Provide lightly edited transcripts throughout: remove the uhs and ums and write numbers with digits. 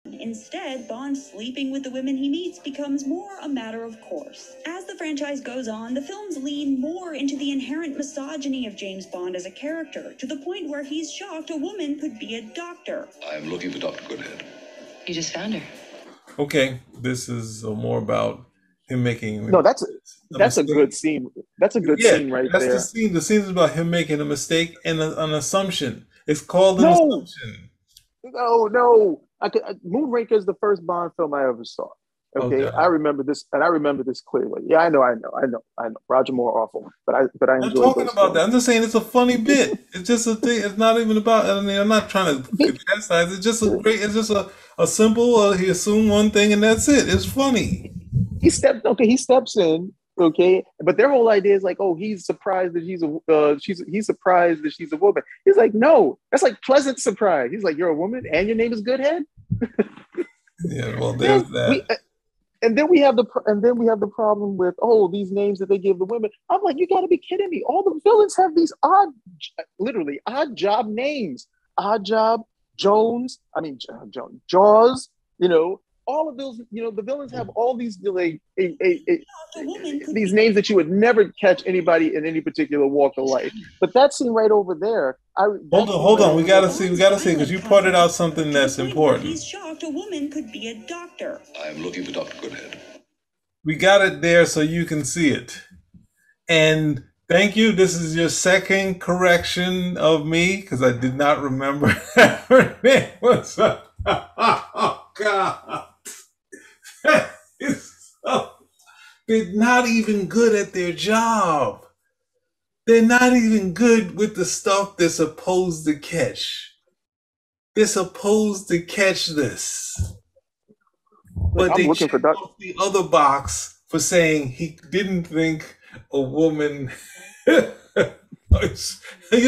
Instead, Bond sleeping with the women he meets becomes more a matter of course. As the franchise goes on, the films lean more into the inherent misogyny of James Bond as a character, to the point where he's shocked a woman could be a doctor. I'm looking for Dr. Goodhead. You just found her. Okay, this is more about him making. No, that's a good scene. That's a good scene right that's there. the scene. The scene is about him making a mistake and an assumption. It's called an assumption. No. Moonraker is the first Bond film I ever saw. Okay, I remember this, and I remember this clearly. Yeah, I know. Roger Moore awful, but I enjoy. I'm talking about that. I'm just saying it's a funny bit. It's just a thing. It's not even about. I mean, I'm not trying to criticize. It's just a great. It's just a simple. He assumed one thing and that's it. It's funny. He steps in. Okay, but their whole idea is like, oh, he's surprised that he's surprised that she's a woman. He's like, no, that's like pleasant surprise. He's like, you're a woman and your name is Goodhead. Yeah, well, there's that. And then we have the problem with, oh, these names that they give the women. I'm like, you got to be kidding me! All the villains have these literally odd job names. Odd Job, Jones. I mean, Jaws. You know, all of those. You know, the villains have all these these names that you would never catch anybody in any particular walk of life. But that scene right over there. Hold on. We gotta see, because you pointed out something that's important. He's shocked a woman could be a doctor. I'm looking for Dr. Goodhead. We got it there so you can see it. And thank you. This is your second correction of me, because I did not remember her name was. Oh God. They're not even good at their job. They're not even good with the stuff they're supposed to catch. They're supposed to catch this. But they checked off the other box for saying he didn't think a woman. You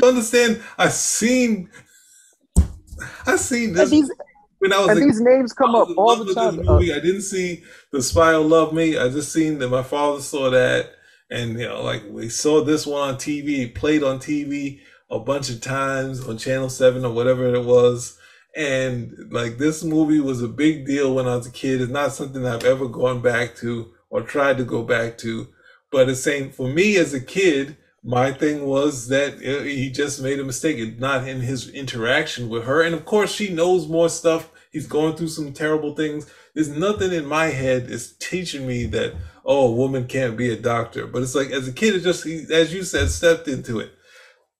understand? I've seen this. When I was and these names come up all the time. Movie. I didn't see The Spy Who Loved Me. I just seen that my father saw that, and like we saw this one on TV. It played on TV a bunch of times on Channel 7 or whatever it was. And like this movie was a big deal when I was a kid. It's not something I've ever gone back to or tried to go back to. But it's saying for me as a kid, my thing was that he just made a mistake. It's not in his interaction with her. And of course, she knows more stuff. He's going through some terrible things. There's nothing in my head that's teaching me that, oh, a woman can't be a doctor. But it's like, as a kid, it just, as you said, stepped into it.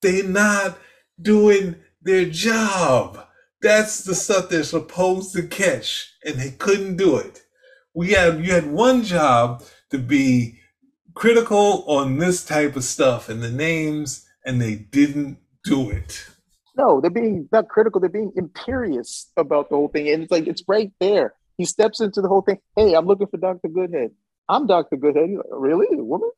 They're not doing their job. That's the stuff they're supposed to catch, and they couldn't do it. You had one job to be critical on this type of stuff and the names, and they didn't do it. No, they're being not critical. They're being imperious about the whole thing. And it's like, it's right there. He steps into the whole thing. Hey, I'm looking for Dr. Goodhead. I'm Dr. Goodhead. He's like, really? A woman?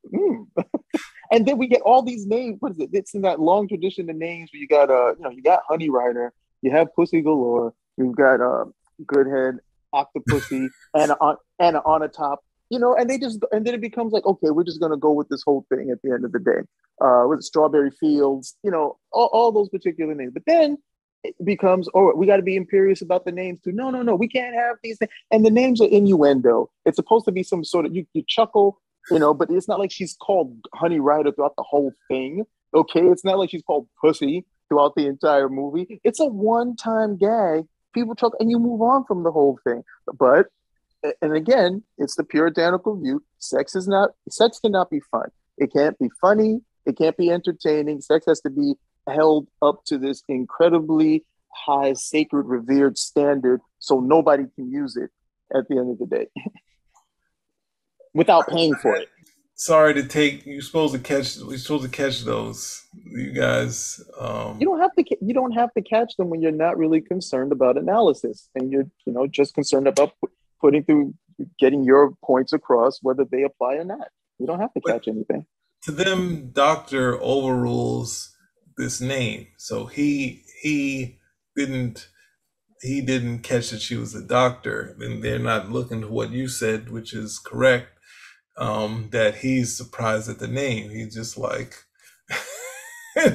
And then we get all these names. What is it? It's in that long tradition of names where you got, you got Honey Rider, you have Pussy Galore, you've got Goodhead, Octopussy, and on a top. You know, and then it becomes like, okay, we're just going to go with this whole thing at the end of the day. With Strawberry Fields, you know, all those particular names. But then it becomes, oh, we got to be imperious about the names too. No, we can't have these things. And the names are innuendo. It's supposed to be some sort of, you chuckle, you know, but it's not like she's called Honey Rider throughout the whole thing. Okay, it's not like she's called Pussy throughout the entire movie. It's a one-time gag. People chuckle and you move on from the whole thing. But and again, it's the puritanical view. Sex cannot be fun. It can't be funny. It can't be entertaining. Sex has to be held up to this incredibly high, sacred, revered standard, so nobody can use it at the end of the day without paying for it. Sorry to take. We're supposed to catch those. You guys. You don't have to catch them when you're not really concerned about analysis, and you're just concerned about getting your points across, whether they apply or not. You don't have to catch anything. To them, Doctor overrules this name, so he didn't catch that she was a doctor, and they're not looking to what you said, which is correct. That he's surprised at the name. He's just like,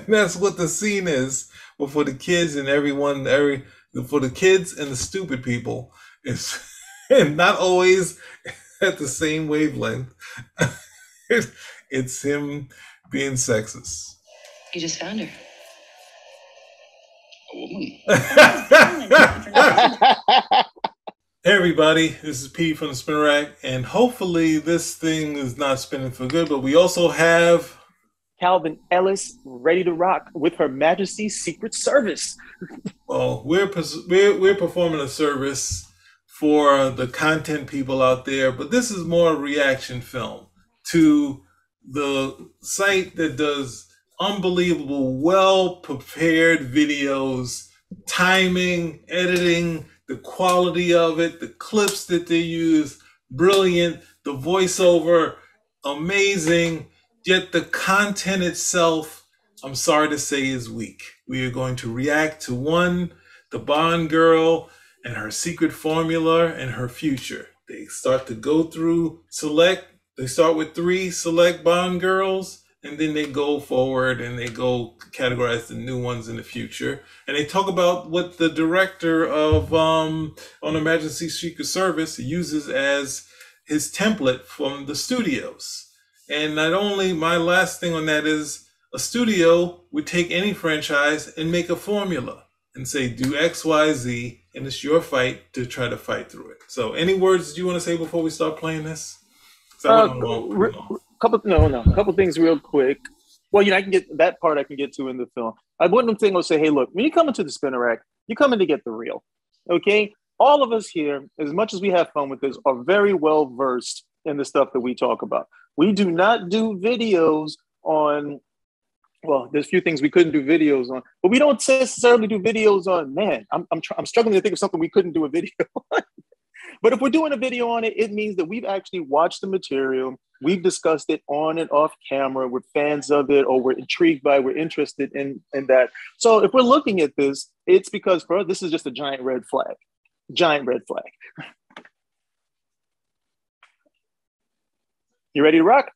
that's what the scene is. But for the kids and for the kids and the stupid people, It's and not always at the same wavelength. It's him being sexist. You just found her. A woman. Hey everybody, this is P from the Spin Rack, and hopefully this thing is not spinning for good, but we also have Calvin Ellis ready to rock with Her Majesty's Secret Service. well, we're performing a service for the content people out there, but this is more a reaction film to the site that does unbelievable, well-prepared videos, timing, editing, the quality of it, the clips that they use, brilliant, the voiceover, amazing, yet the content itself, I'm sorry to say, is weak. We are going to react to one, the Bond girl and her secret formula and her future. They start to go through they start with 3 select Bond girls, and then they go forward and they go categorize the new ones in the future. And they talk about what the director of On Her Majesty's Secret Service uses as his template from the studios. And not only, my last thing on that is, a studio would take any franchise and make a formula and say, do X, Y, Z, and it's your fight to try to fight through it. So any words you want to say before we start playing this? Couple things real quick. Well, I can get that part. I can get to in the film. One thing I'll say, hey, look, when you come into the Spinner Rack, you're coming to get the real. Okay, all of us here, as much as we have fun with this, are very well versed in the stuff that we talk about. We do not do videos on. Well, there's a few things we couldn't do videos on, but we don't necessarily do videos on. Man, I'm struggling to think of something we couldn't do a video on. But if we're doing a video on it, it means that we've actually watched the material. We've discussed it on and off camera. We're fans of it, or we're intrigued by it. We're interested in that. So if we're looking at this, it's because for us, this is just a giant red flag. Giant red flag. You ready to rock?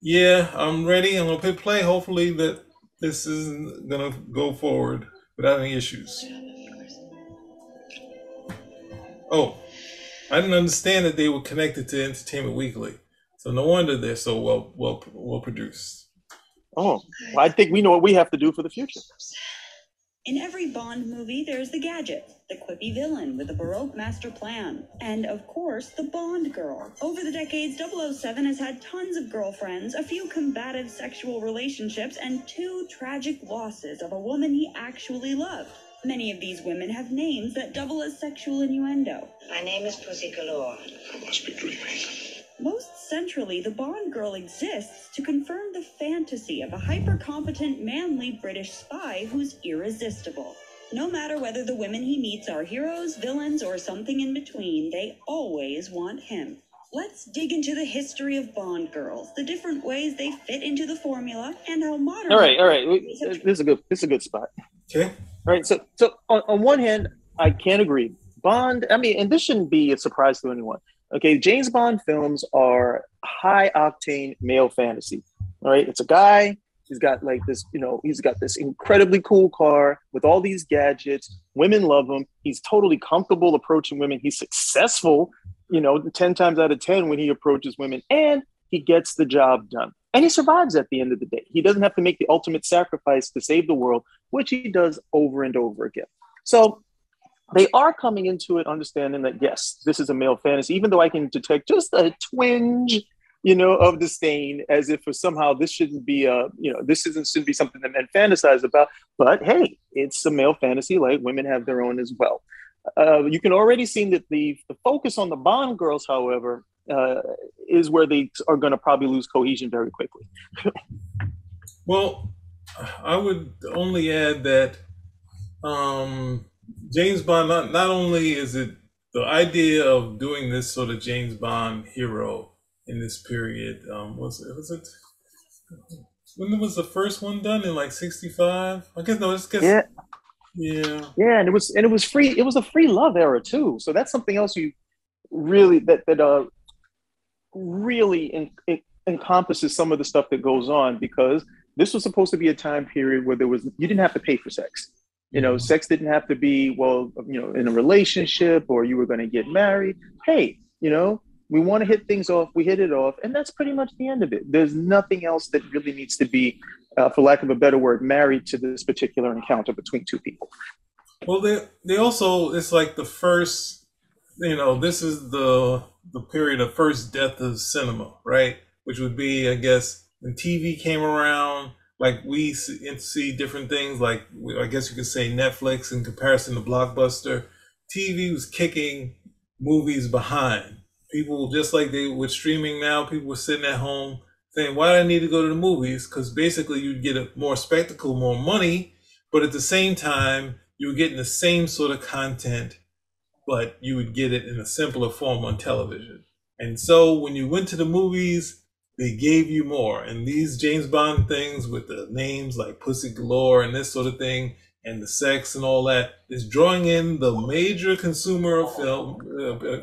Yeah, I'm ready. I'm going to hit play. Hopefully that this isn't going to go forward without any issues. Oh, I didn't understand that they were connected to Entertainment Weekly. So no wonder they're so well produced. Oh, well, I think we know what we have to do for the future. In every Bond movie, there's the gadget, the quippy villain with a Baroque master plan, and, of course, the Bond girl. Over the decades, 007 has had tons of girlfriends, a few combative sexual relationships, and 2 tragic losses of a woman he actually loved. Many of these women have names that double as sexual innuendo. My name is Pussy Galore. I must be dreaming. Most centrally, the Bond girl exists to confirm the fantasy of a hyper-competent, manly British spy who's irresistible. No matter whether the women he meets are heroes, villains, or something in between, they always want him. Let's dig into the history of Bond girls, the different ways they fit into the formula, and how modern... All right. This is a good spot. Okay. All right, so on one hand, I can't agree. Bond, and this shouldn't be a surprise to anyone. Okay, James Bond films are high-octane male fantasy. All right, it's a guy, he's got like this, he's got this incredibly cool car with all these gadgets. Women love him. He's totally comfortable approaching women. He's successful, 10 times out of 10 when he approaches women, and he gets the job done. And he survives at the end of the day. He doesn't have to make the ultimate sacrifice to save the world, which he does over and over again. So they are coming into it understanding that, yes, this is a male fantasy, even though I can detect just a twinge, of disdain, as if somehow this shouldn't be, shouldn't be something that men fantasize about. But hey, it's a male fantasy, like women have their own as well. You can already see that the focus on the Bond girls, however, is where they are going to probably lose cohesion very quickly. Well, I would only add that James Bond, not only is it the idea of doing this sort of James Bond hero in this period, was it when was the first one done, in like 65? I guess no, yeah, and it was free. It was a free love era too. So that's something else you really really encompasses some of the stuff that goes on, because this was supposed to be a time period where you didn't have to pay for sex. You know, sex didn't have to be, well, you know, in a relationship or you were going to get married. Hey, you know, we want to hit things off, we hit it off, and that's pretty much the end of it. There's nothing else that really needs to be, for lack of a better word, married to this particular encounter between two people. Well, they also, it's like the first, you know, this is the period of first death of cinema, right? Which would be, I guess, when TV came around, like we see different things, like I guess you could say Netflix in comparison to Blockbuster. TV was kicking movies behind. People, just like they with streaming now, people were sitting at home saying, why do I need to go to the movies? Because basically you'd get a more spectacle, more money, but at the same time, you were getting the same sort of content, but you would get it in a simpler form on television. And so when you went to the movies, they gave you more. And these James Bond things with the names like Pussy Galore and this sort of thing, and the sex and all that, is drawing in the major consumer of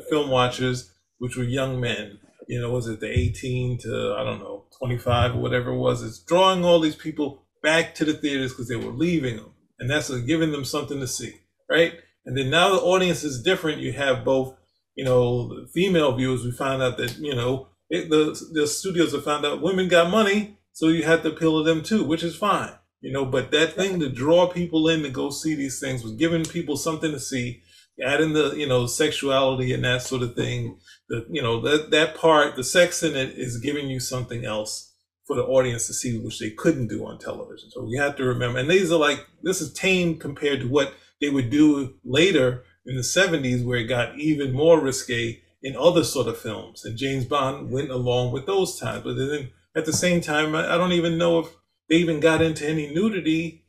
film watchers, which were young men. You know, was it the 18 to, I don't know, 25 or whatever it was? It's drawing all these people back to the theaters because they were leaving them. And that's giving them something to see, right? And then now the audience is different. You have both, you know, the female viewers. We found out that, you know, the studios have found out women got money, so you had to appeal to them too, which is fine, you know. But that thing to draw people in to go see these things was giving people something to see, adding the, you know, sexuality and that sort of thing. The, you know, that part, the sex in it is giving you something else for the audience to see, which they couldn't do on television. So we have to remember, and these are like, this is tame compared to what they would do later in the 70s, where it got even more risque in other sort of films. And James Bond went along with those times. But then at the same time, I don't even know if they even got into any nudity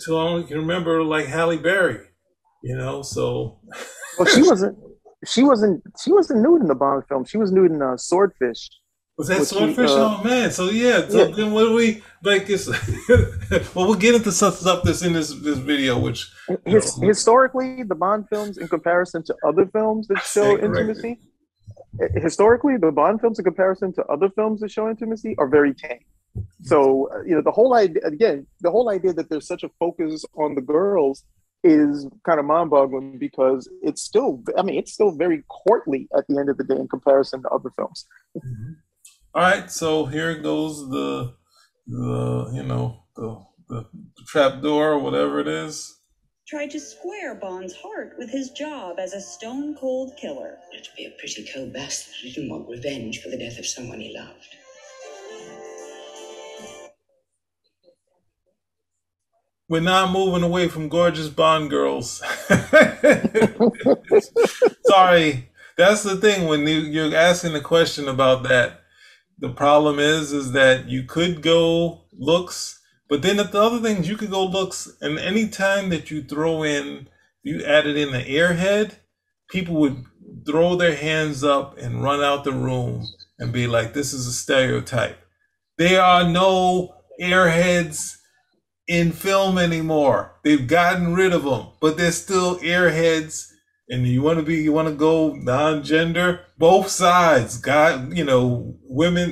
till I only can remember like Halle Berry, you know, so. Well, she wasn't nude in the Bond film. She was nude in Swordfish. Was that Swordfish? Oh man! So yeah. So yeah. Then what do we like? It's well, we'll get into some stuff that's in this video. Which historically, the Bond films, in comparison to other films that show intimacy, historically, the Bond films in comparison to other films that show intimacy are very tame. So you know, the whole idea that there's such a focus on the girls is kind of mind-boggling, because it's still very courtly at the end of the day in comparison to other films. Mm-hmm. All right, so here goes the you know, the trap door or whatever it is. Tried to square Bond's heart with his job as a stone-cold killer. It'd be a pretty cold bastard who didn't want revenge for the death of someone he loved. We're not moving away from gorgeous Bond girls. Sorry, that's the thing when you're asking the question about that. The problem is that you could go looks, but then the other things you could go looks, and any time that you throw in, you added in the airhead, people would throw their hands up and run out the room and be like, this is a stereotype. There are no airheads in film anymore. They've gotten rid of them, but there's still airheads. And you want to go non-gender, both sides. God, you know,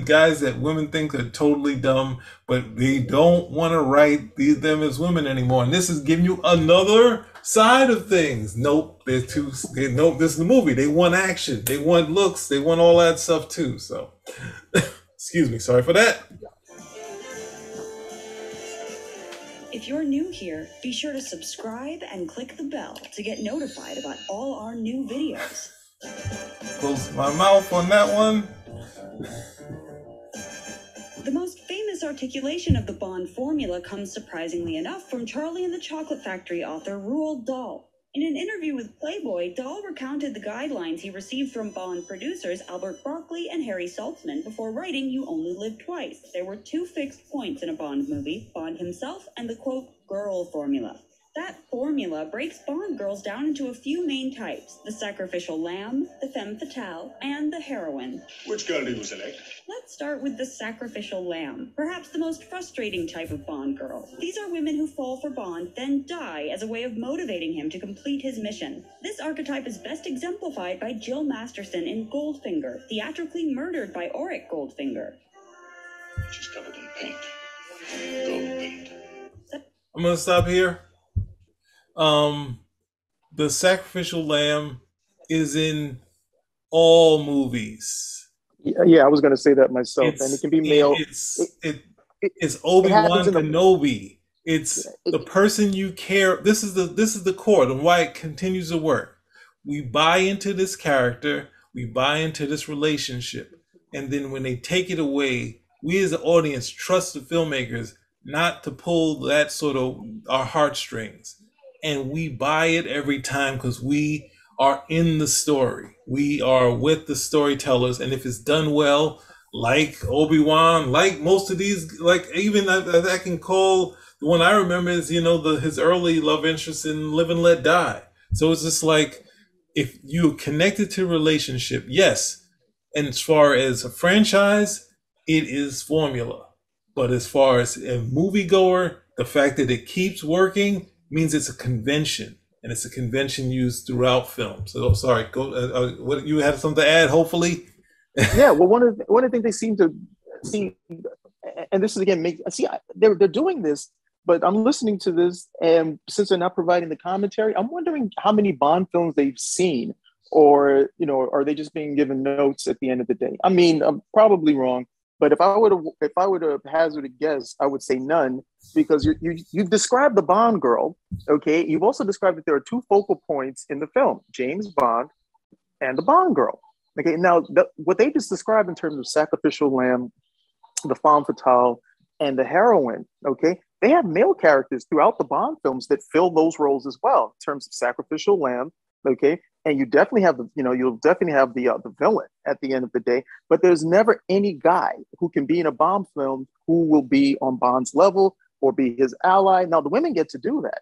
guys that women think are totally dumb, but they don't want to write them as women anymore. And this is giving you another side of things. Nope, this is the movie. They want action, they want looks, they want all that stuff too. So, excuse me, sorry for that. If you're new here, be sure to subscribe and click the bell to get notified about all our new videos. Close my mouth on that one. The most famous articulation of the Bond formula comes, surprisingly enough, from Charlie and the Chocolate Factory author Roald Dahl. In an interview with Playboy, Dahl recounted the guidelines he received from Bond producers Albert Broccoli and Harry Saltzman before writing You Only Live Twice. There were two fixed points in a Bond movie, Bond himself and the, quote, girl formula. That formula breaks Bond girls down into a few main types: the Sacrificial Lamb, the Femme Fatale, and the Heroine. Which girl do you select? Let's start with the Sacrificial Lamb, perhaps the most frustrating type of Bond girl. These are women who fall for Bond, then die as a way of motivating him to complete his mission. This archetype is best exemplified by Jill Masterson in Goldfinger, theatrically murdered by Auric Goldfinger. She's covered in paint. Gold paint. I'm going to stop here. Um, the Sacrificial Lamb is in all movies. Yeah, I was going to say that myself, and it It's can be and male. It, it's it happens Obi-Wan in a. Kenobi. It's It, the person you care. This is the core and why it continues to work. We buy into this character, we buy into this relationship, and then when they take it away, we as the audience trust the filmmakers not to pull that sort of our heartstrings, and we buy it every time because we are in the story. We are with the storytellers, and if it's done well, like Obi-Wan, like most of these, like even I can call the one I remember is his early love interest in Live and Let Die. So it's just like if you connected to relationship, yes. And as far as a franchise, it is formula. But as far as a moviegoer, the fact that it keeps working means it's a convention, and it's a convention used throughout film. So sorry, go. What you had something to add? Hopefully. yeah, well, one of the things they seem to see, and this is again, they're doing this, but I'm listening to this, and since they're not providing the commentary, I'm wondering how many Bond films they've seen, or are they just being given notes at the end of the day? I mean, I'm probably wrong, but if I were to hazard a guess, I would say none, because you've described the Bond girl, okay? You've also described that there are two focal points in the film: James Bond and the Bond girl. Okay, now what they just described in terms of Sacrificial Lamb, the Femme Fatale, and the Heroine, okay, they have male characters throughout the Bond films that fill those roles as well, in terms of Sacrificial Lamb, okay, and you definitely have you'll definitely have the villain at the end of the day, but there's never any guy who can be in a Bond film who will be on Bond's level or be his ally. Now the women get to do that.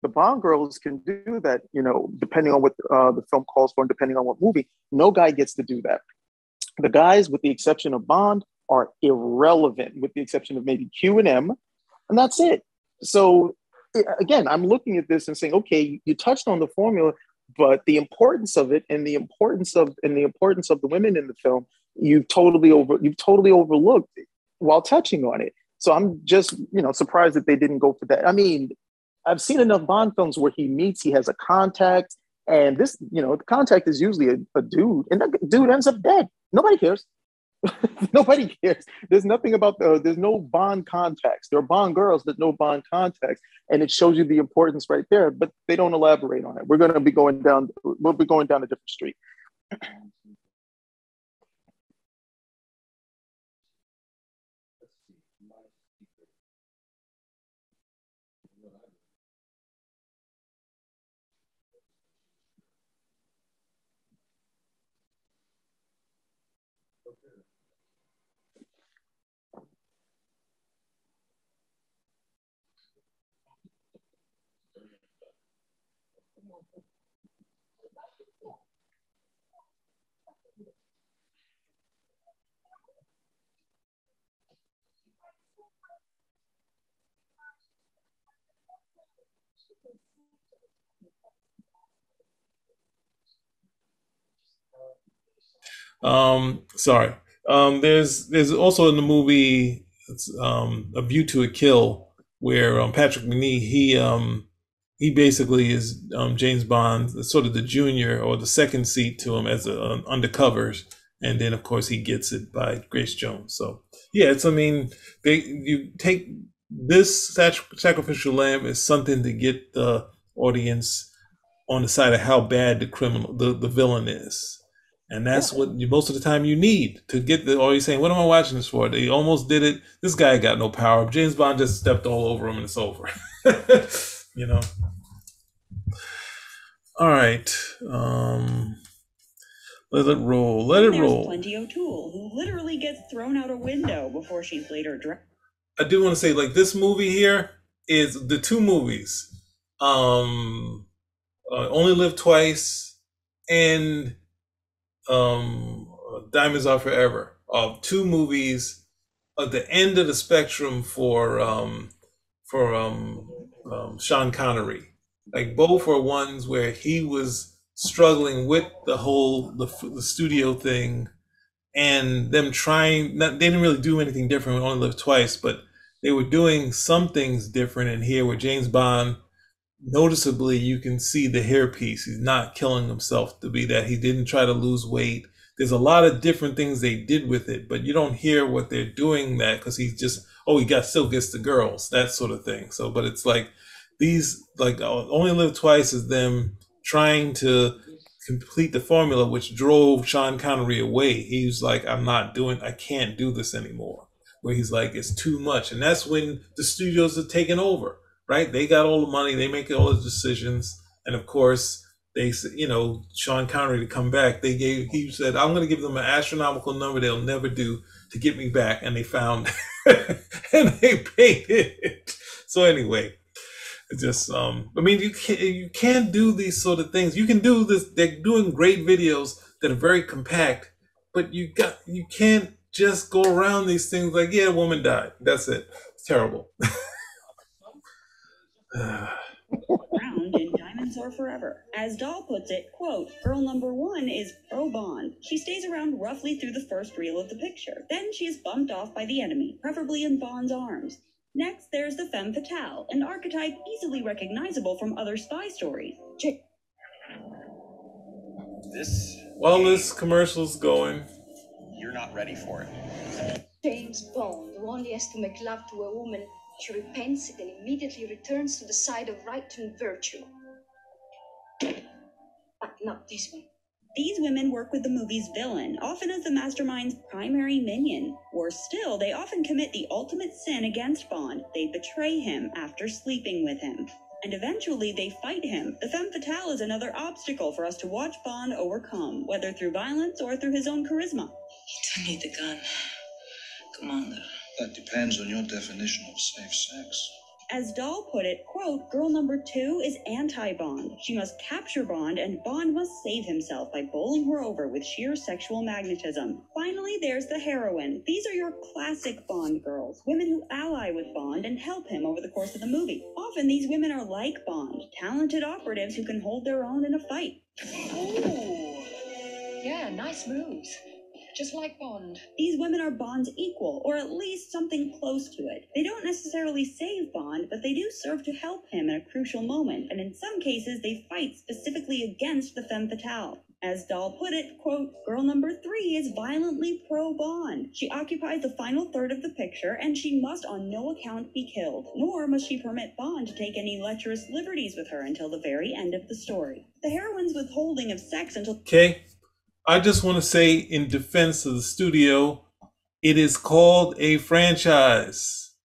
The Bond girls can do that, depending on what the film calls for and depending on what movie. No guy gets to do that. The guys, with the exception of Bond, are irrelevant, with the exception of maybe Q and M, and that's it. So again, I'm looking at this and saying, okay, you touched on the formula, but the importance of it and the importance of the women in the film, you've totally overlooked while touching on it. So I'm just surprised that they didn't go for that. I mean, I've seen enough Bond films where he has a contact, and this, the contact is usually a dude, and that dude ends up dead. Nobody cares. Nobody cares. There's nothing about there's no Bond contacts. There are Bond girls, but no Bond contacts, and it shows you the importance right there. But they don't elaborate on it. We'll be going down a different street. Sorry. There's also in the movie A View to a Kill where Patrick McNee he basically is James Bond, sort of the junior or the second seat to him as undercovers, and then of course he gets it by Grace Jones. So yeah, you take this Sacrificial Lamb is something to get the audience on the side of how bad the villain is. And that's what most of the time you need to get or you're saying, what am I watching this for? They almost did it. This guy got no power. James Bond just stepped all over him and it's over. All right. Let it roll. Let it roll. There's Plenty O'Toole, who literally gets thrown out a window before she's later drowned. I do want to say, like, this movie here is the two movies. Only Live Twice and Diamonds Are Forever. Two movies at the end of the spectrum for Sean Connery. Like, both are ones where he was struggling with the studio thing, and them trying. They didn't really do anything different with Only Live Twice, but they were doing some things different in here, where James Bond noticeably you can see the hairpiece. He's not killing himself to be that. He didn't try to lose weight. There's a lot of different things they did with it, but you don't hear what they're doing that because he's just, oh, he still gets the girls, that sort of thing. So, but it's like these, like Only Live Twice is them trying to complete the formula, which drove Sean Connery away. He was like, I can't do this anymore. Where he's like, it's too much. And that's when the studios are taking over, right? They got all the money, they make all the decisions. And of course, they, Sean Connery to come back, he said, I'm going to give them an astronomical number they'll never do to get me back. And they found, and they paid it. So anyway, it's just, you can't do these sort of things. You can do this. They're doing great videos that are very compact, but you can't just go around these things like, yeah, a woman died. That's it. It's terrible. Round in Diamonds Are Forever. As Dahl puts it, quote, girl number one is pro-Bond. She stays around roughly through the first reel of the picture. Then she is bumped off by the enemy, preferably in Bond's arms. Next, there's the Femme Fatale, an archetype easily recognizable from other spy stories. While this commercial's going, You're not ready for it. James Bond, who only has to make love to a woman, she repents and immediately returns to the side of right and virtue. But not this one. These women work with the movie's villain, often as the mastermind's primary minion. Worse still, they often commit the ultimate sin against Bond. They betray him after sleeping with him. And eventually they fight him. The Femme Fatale is another obstacle for us to watch Bond overcome, whether through violence or through his own charisma. You don't need the gun, Commander. That depends on your definition of safe sex. As Dahl put it, quote, girl number two is anti-Bond. She must capture Bond, and Bond must save himself by bowling her over with sheer sexual magnetism. Finally, there's the heroine. These are your classic Bond girls, women who ally with Bond and help him over the course of the movie. Often these women are like Bond, talented operatives who can hold their own in a fight. Ooh. Yeah, nice moves. Just like Bond. These women are Bond's equal, or at least something close to it. They don't necessarily save Bond, but they do serve to help him in a crucial moment, and in some cases they fight specifically against the Femme Fatale. As Dahl put it, quote, girl number three is violently pro-Bond. She occupies the final third of the picture, and she must on no account be killed, nor must she permit Bond to take any lecherous liberties with her until the very end of the story. The heroine's withholding of sex until... Okay. I just want to say in defense of the studio, it is called a franchise.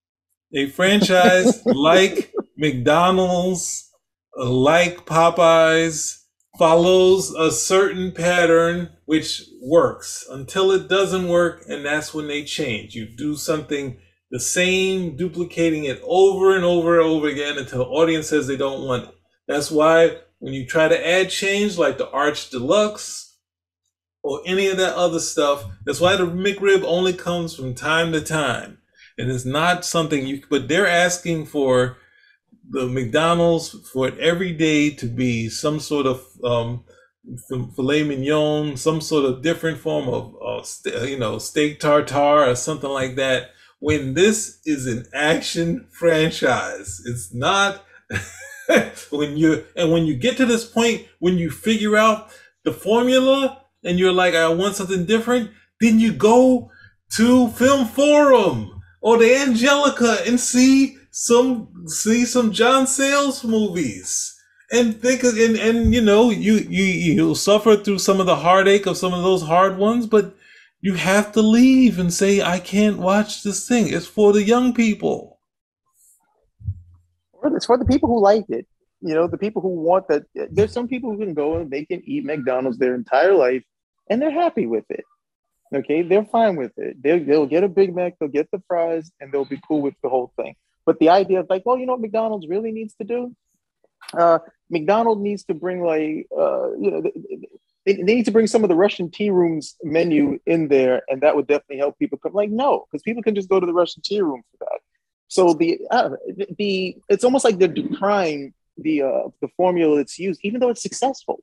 A franchise like McDonald's, like Popeyes, follows a certain pattern which works until it doesn't work, and that's when they change. You do something the same, duplicating it over and over and over again until the audience says they don't want it. That's why when you try to add change like the Arch Deluxe, or any of that other stuff. That's why the McRib only comes from time to time. And it's not something but they're asking for the McDonald's for it every day to be some sort of filet mignon, some sort of different form of steak tartare or something like that. When this is an action franchise, it's not. when you get to this point, when you figure out the formula, and you're like, I want something different, then you go to Film Forum or the Angelica and see some John Sayles movies and think you'll suffer through some of the heartache of some of those hard ones, but you have to leave and say, I can't watch this thing. It's for the young people. Or it's for the people who like it. The people who want that. There's some people who can go and they can eat McDonald's their entire life and they're happy with it. Okay, they're fine with it. They'll get a Big Mac, they'll get the fries, and they'll be cool with the whole thing. But the idea of like, well, you know what McDonald's really needs to do? McDonald's needs to bring they need to bring some of the Russian tea rooms menu in there, and that would definitely help people come. Like, no, because people can just go to the Russian tea room for that. So it's almost like they're decrying the formula that's used, even though it's successful.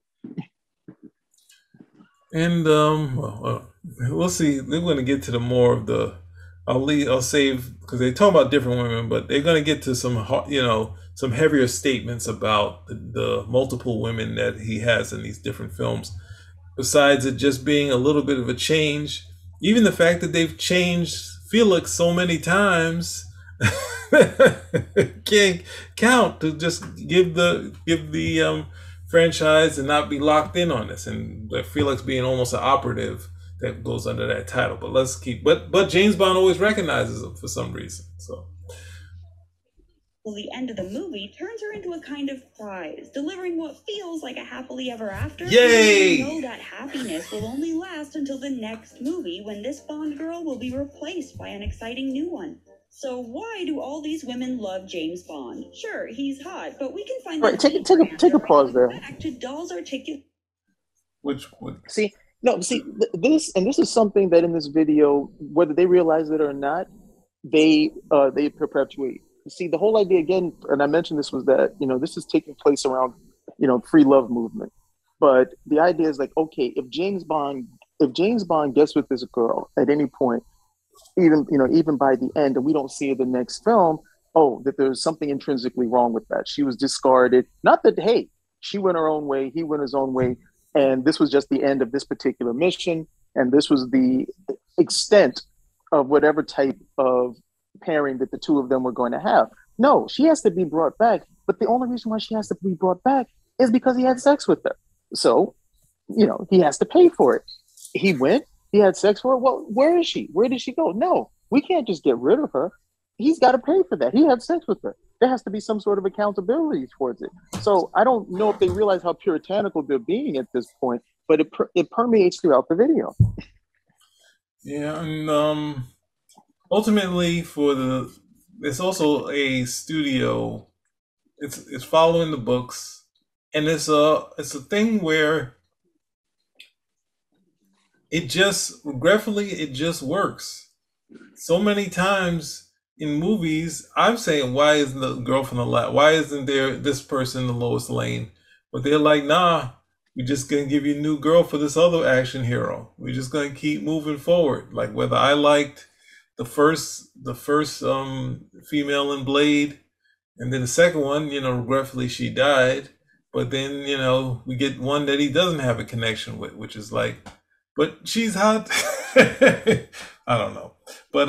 And we'll see. They're going to get to the more of the. I'll save because they talk about different women, but they're going to get to some some heavier statements about the multiple women that he has in these different films. Besides it just being a little bit of a change, even the fact that they've changed Felix so many times, can't count to just give the franchise and not be locked in on this, and Felix being almost an operative that goes under that title. But let's keep. But James Bond always recognizes him for some reason. So. Well, the end of the movie turns her into a kind of prize, delivering what feels like a happily ever after. Yay! You know that happiness will only last until the next movie, when this Bond girl will be replaced by an exciting new one. So why do all these women love James Bond? Sure, he's hot, but we can find Right, take a pause there. Back to Doll's articulate. Which would this is something that in this video, whether they realize it or not, they perpetuate. See, the whole idea again, and I mentioned this, was that, this is taking place around, free love movement. But the idea is like, okay, if James Bond gets with this girl at any point, even by the end, and we don't see her the next film, that there's something intrinsically wrong with that. She was discarded. Not that, hey, she went her own way, he went his own way, and this was just the end of this particular mission, and this was the extent of whatever type of pairing that the two of them were going to have. No, she has to be brought back, but the only reason why she has to be brought back is because he had sex with her. So, he has to pay for it. He went, he had sex with her. Well, where is she? Where did she go? No, we can't just get rid of her. He's got to pay for that. He had sex with her. There has to be some sort of accountability towards it. So I don't know if they realize how puritanical they're being at this point, but it permeates throughout the video. Yeah, and ultimately, it's also a studio. It's following the books, and it's a thing where it just works. So many times in movies, I'm saying, why isn't the girl from the last? Why isn't there this person the Lois Lane? But they're like, nah, we're just gonna give you a new girl for this other action hero. We're just gonna keep moving forward. Like whether I liked the first female in Blade, and then the second one, regretfully she died. But then, we get one that he doesn't have a connection with, which is like, but she's hot. I don't know. But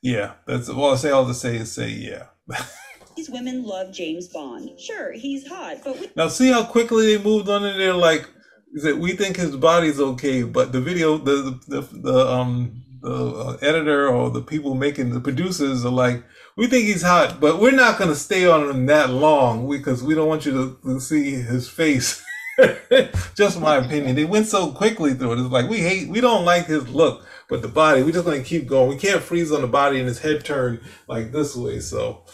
yeah, that's all I'll just say yeah. These women love James Bond. Sure, he's hot, but now see how quickly they moved on in there. Like, is that we think his body's okay, but the video, the editor or the people making the producers are like, we think he's hot, but we're not going to stay on him that long because we don't want you to see his face. Just my opinion. They went so quickly through it. It's like, we don't like his look, but the body, we're just going to keep going. We can't freeze on the body and his head turned like this way. So,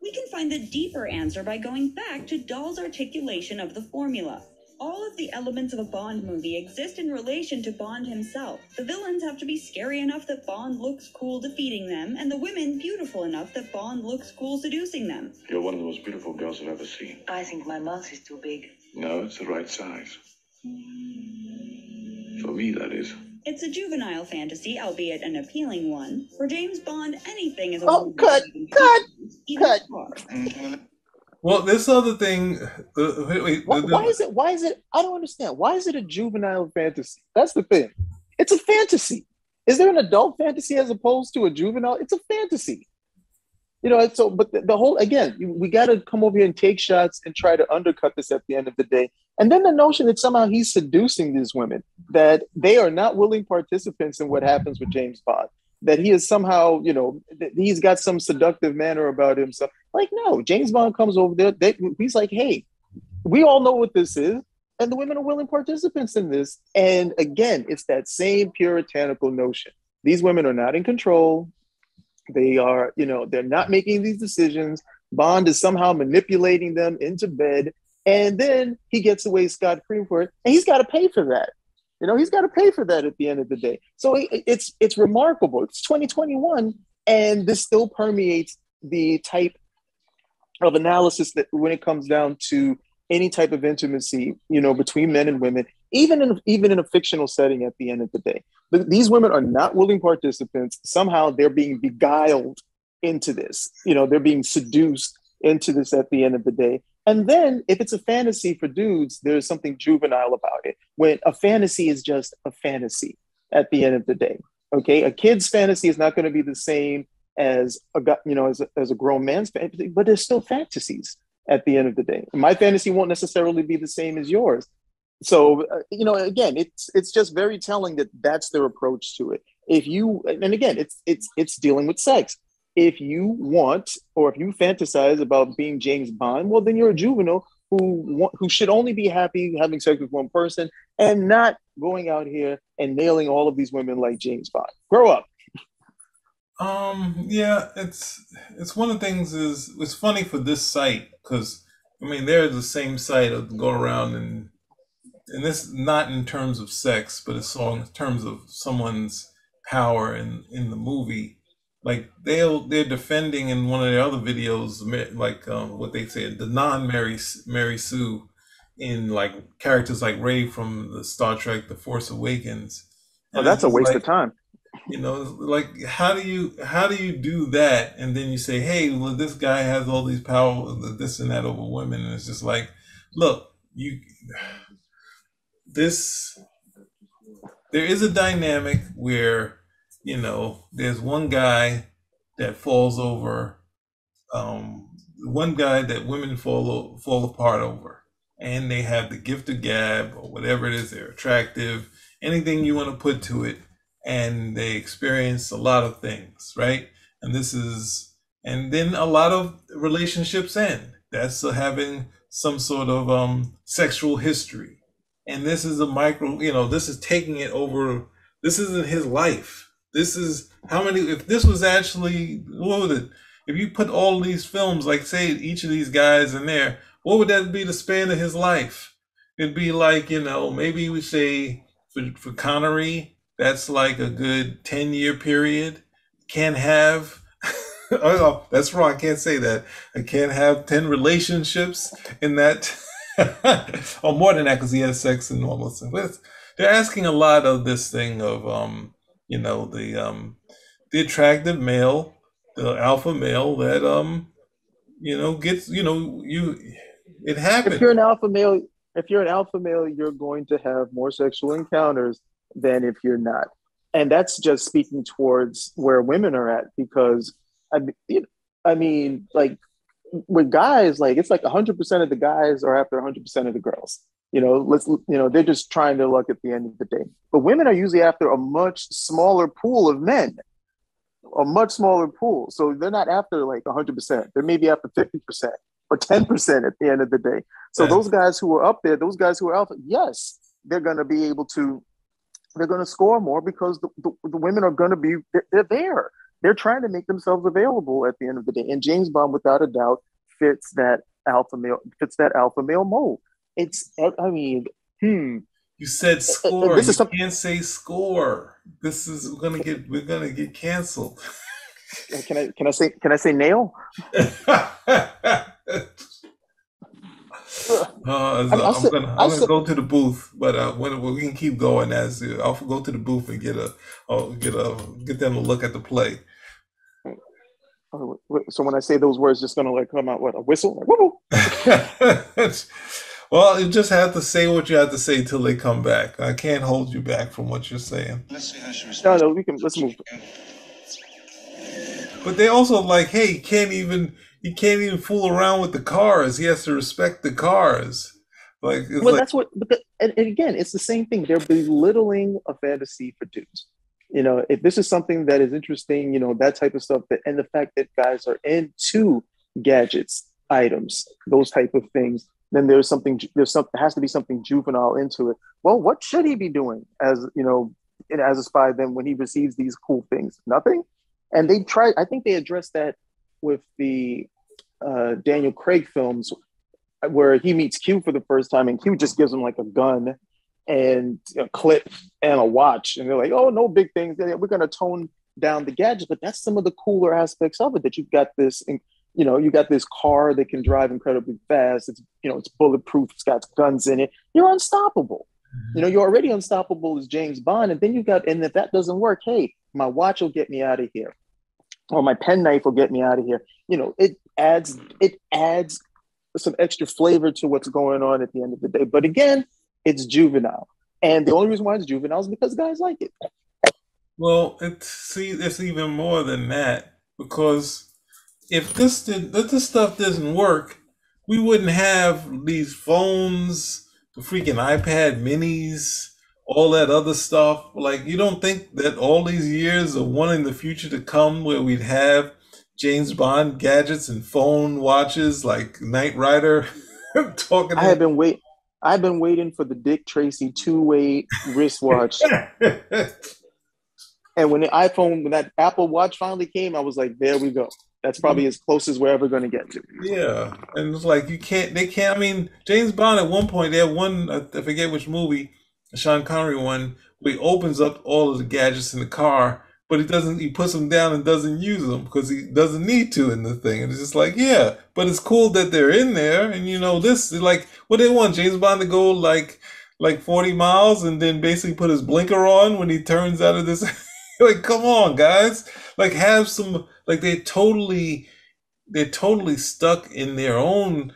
we can find the deeper answer by going back to Dahl's articulation of the formula. All of the elements of a Bond movie exist in relation to Bond himself. The villains have to be scary enough that Bond looks cool defeating them, and the women beautiful enough that Bond looks cool seducing them. You're one of the most beautiful girls I've ever seen. I think my mouth is too big. No, it's the right size. For me, that is. It's a juvenile fantasy, albeit an appealing one. For James Bond, anything is a cut. Well, this other thing. Why is it? I don't understand. Why is it a juvenile fantasy? That's the thing. It's a fantasy. Is there an adult fantasy as opposed to a juvenile? It's a fantasy. But the whole, again, we got to come over here and take shots and try to undercut this at the end of the day. And then the notion that somehow he's seducing these women, that they are not willing participants in what happens with James Bond, that he is somehow, that he's got some seductive manner about himself. Like, no, James Bond comes over there. He's like, hey, we all know what this is. And the women are willing participants in this. And again, it's that same puritanical notion. These women are not in control. They are, they're not making these decisions. Bond is somehow manipulating them into bed. And then he gets away scot-free for it. And he's got to pay for that. He's got to pay for that at the end of the day. So it's remarkable. It's 2021. And this still permeates the type of analysis that when it comes down to any type of intimacy, between men and women, even in a fictional setting at the end of the day. These women are not willing participants. Somehow they're being beguiled into this. They're being seduced into this at the end of the day. And then if it's a fantasy for dudes, there's something juvenile about it. When a fantasy is just a fantasy at the end of the day. Okay, a kid's fantasy is not going to be the same as as a grown man's fantasy, but there's still fantasies at the end of the day. My fantasy won't necessarily be the same as yours. So again, it's just very telling that that's their approach to it. If you, and again, it's dealing with sex. If you want, or if you fantasize about being James Bond, well, then you're a juvenile who should only be happy having sex with one person and not going out here and nailing all of these women like James Bond. Grow up. Yeah, it's one of the things is it's funny for this site because I mean they're the same site of go around and this not in terms of sex, but it's all in terms of someone's power in the movie. Like they're defending in one of their other videos, like what they say, the non-Mary Sue, in like characters like Rey from the Star Trek: The Force Awakens. And that's a waste of time. Like how do you do that? And then you say, hey, well, this guy has all these power, this and that over women, and it's just like, look, there is a dynamic where there's one guy that falls over, one guy that women fall apart over, and they have the gift of gab or whatever it is. They're attractive, anything you want to put to it, and they experience a lot of things, right? And then a lot of relationships end. That's having some sort of sexual history, and this is a micro. This is taking it over. This isn't his life. This is how many, if this was actually, what would it, if you put all these films, like say each of these guys in there, what would that be the span of his life? It'd be like, maybe we say for Connery, that's like a good 10-year period. Can't have, oh, that's wrong, I can't say that. I can't have 10 relationships in that, or more than that because he has sex and all those things. They're asking a lot of this thing of, the attractive male, the alpha male that gets it happens. If you're an alpha male, you're going to have more sexual encounters than if you're not, and that's just speaking towards where women are at. Because I mean, like with guys, like it's like 100% of the guys are after 100% of the girls. They're just trying their luck at the end of the day. But women are usually after a much smaller pool of men, a much smaller pool. So they're not after like 100%. They're maybe after 50% or 10% at the end of the day. So Yeah. those guys who are up there, those guys who are alpha, yes, they're going to score more because the women are going to be, they're there. They're trying to make themselves available at the end of the day. And James Bond, without a doubt, fits that alpha male mold. You said score. You can't say score. We're gonna get canceled. Can I say nail? I'm gonna go to the booth, but we can keep going I'll go to the booth and get them to look at the play. So when I say those words, just gonna like come out what, a whistle? Like, well, you just have to say what you have to say till they come back. I can't hold you back from what you're saying. Let's see how she responds. No, let's move. But they also like, hey, he can't even fool around with the cars. He has to respect the cars. That's what. And again, it's the same thing. They're belittling a fantasy for dudes. If this is something that is interesting, that type of stuff, and the fact that guys are into gadgets, items, those type of things, then there has to be something juvenile into it. Well, what should he be doing as a spy then when he receives these cool things? Nothing. And I think they addressed that with the Daniel Craig films, where he meets Q for the first time, and Q just gives him like a gun and a clip and a watch, and they're like, "Oh, no big things. We're going to tone down the gadgets." But that's some of the cooler aspects of it. That you've got this, you got this car that can drive incredibly fast. It's bulletproof. It's got guns in it. You're unstoppable. You're already unstoppable as James Bond, and then and if that doesn't work, hey, my watch will get me out of here. or my penknife will get me out of here. You know, it adds some extra flavor to what's going on at the end of the day. But again, it's juvenile. And the only reason why it's juvenile is because guys like it. Well, it's even more than that, because if this stuff doesn't work, we wouldn't have these phones, the freaking iPad minis, all that other stuff. Like, you don't think that all these years of wanting the future to come where we'd have James Bond gadgets and phone watches like Knight Rider talking I've been waiting for the Dick Tracy two-way wristwatch. And when that Apple Watch finally came, I was like, there we go. That's probably as close as we're ever going to get to. Yeah. And it's like, they can't, I mean, James Bond at one point, they had one, I forget which movie, a Sean Connery one, where he opens up all of the gadgets in the car, but he puts them down and doesn't use them because he doesn't need to in the thing. And it's just like, yeah, but it's cool that they're in there. And this is like, what they want James Bond to go like 40 miles and then basically put his blinker on when he turns out of this. Like, come on, guys. Like, have some, like, they're totally stuck in their own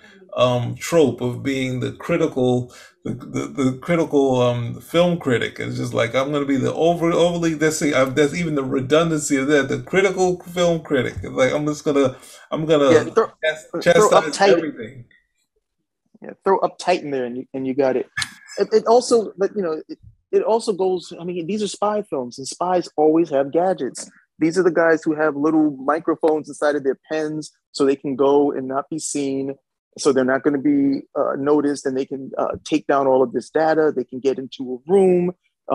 trope of being the critical film critic. It's just like, I'm going to be the overly, that's even the redundancy of that, the critical film critic. It's like, I'm gonna chastise everything. Yeah, throw uptight in there and you got it. It also, but it also goes, I mean, these are spy films, and spies always have gadgets. These are the guys who have little microphones inside of their pens so they can go and not be seen, so they're not going to be noticed, and they can take down all of this data. They can get into a room.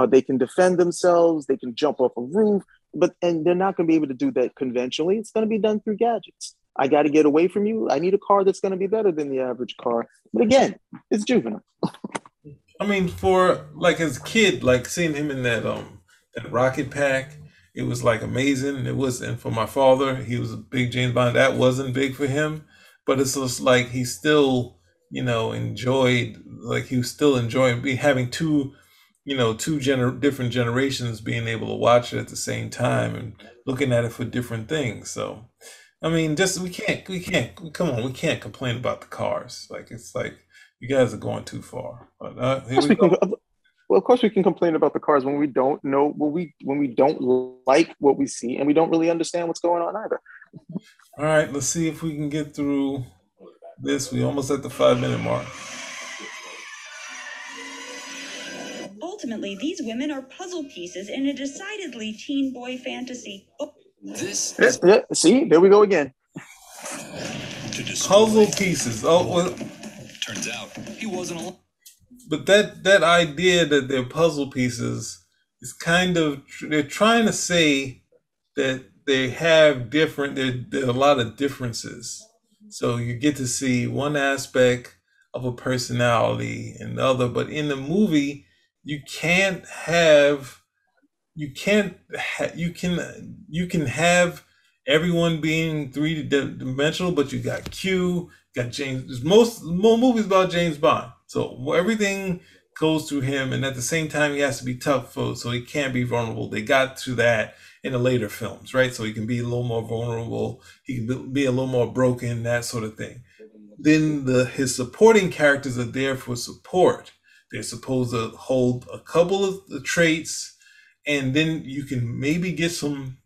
They can defend themselves. They can jump off a roof, and they're not going to be able to do that conventionally. It's going to be done through gadgets. I got to get away from you. I need a car that's going to be better than the average car. But again, it's juvenile. I mean, for like as a kid, like seeing him in that rocket pack, it was like amazing. And for my father, he was a big James Bond. That wasn't big for him, but it's just like he still, enjoyed, like he was still enjoying having two different generations being able to watch it at the same time and looking at it for different things. So, I mean, we can't complain about the cars. Like, it's like, you guys are going too far. But, here we go. Well, of course we can complain about the cars when we don't know, when we don't like what we see, and we don't really understand what's going on either. All right, let's see if we can get through this. We almost at the 5-minute mark. Ultimately, these women are puzzle pieces in a decidedly teen boy fantasy. See, there we go again. Puzzle pieces. Oh, well. Turns out he wasn't alone. But that idea that they're puzzle pieces is kind of, they're trying to say that they have there are a lot of differences. So you get to see one aspect of a personality and the other, but in the movie, you can have everyone being three-dimensional, but you got Q, got James. There's more movies about James Bond, so everything goes through him, and at the same time, he has to be tough, so he can't be vulnerable. They got to that in the later films, right? So he can be a little more vulnerable. He can be a little more broken, that sort of thing. Then his supporting characters are there for support. They're supposed to hold a couple of the traits, and then you can maybe get some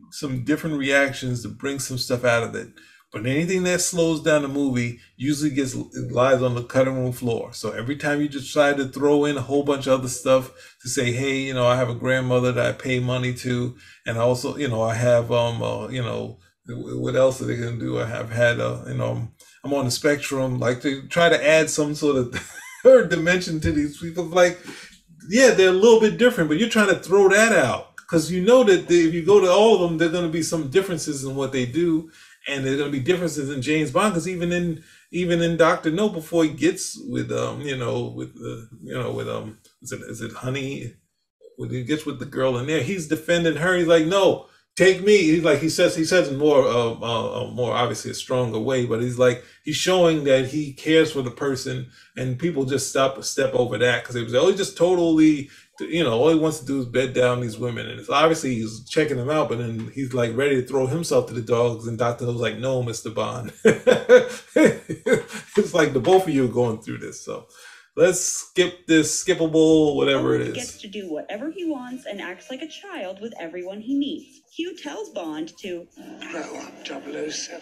different reactions to bring some stuff out of it. But anything that slows down the movie usually lies on the cutting room floor. So every time you just try to throw in a whole bunch of other stuff to say, hey, I have a grandmother that I pay money to, and also, I have, what else are they gonna do? I have had, I'm on the spectrum. Like, to try to add some sort of third dimension to these people. Like, yeah, they're a little bit different, but you're trying to throw that out because you know that if you go to all of them, there are going to be some differences in what they do. And there's going to be differences in James Bond, because even in Dr. No, before he gets with is it Honey, when he gets with the girl in there, he's defending her. He's like, no, take me. He's like, he says in more obviously a stronger way, but he's showing that he cares for the person, and people just step over that because it was he just totally, all he wants to do is bed down these women, and it's obviously he's checking them out, but then he's like ready to throw himself to the dogs, and Dr. Who's like, no, Mr. Bond. It's like the both of you are going through this, so let's skip this skippable whatever it is. He gets to do whatever he wants and acts like a child with everyone he meets. Q tells Bond to Grow up, 007.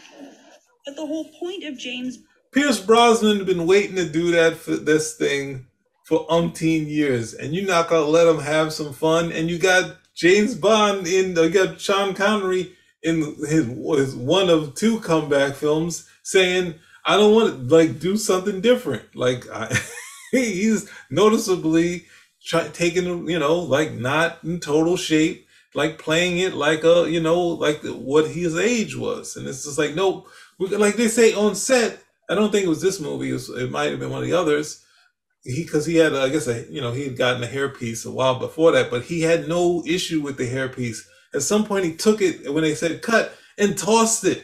But the whole point of James... Pierce Brosnan had been waiting to do that for this thing for umpteen years, and you're not gonna let him have some fun. And you got James Bond you got Sean Connery in his one of two comeback films saying, I don't want to do something different. He's noticeably taking, not in total shape, playing it like what his age was. And it's just like, nope. Like they say on set, I don't think it was this movie. It might have been one of the others. Because he had, I guess, he had gotten a hairpiece a while before that, but he had no issue with the hairpiece. At some point, he took it when they said cut and tossed it.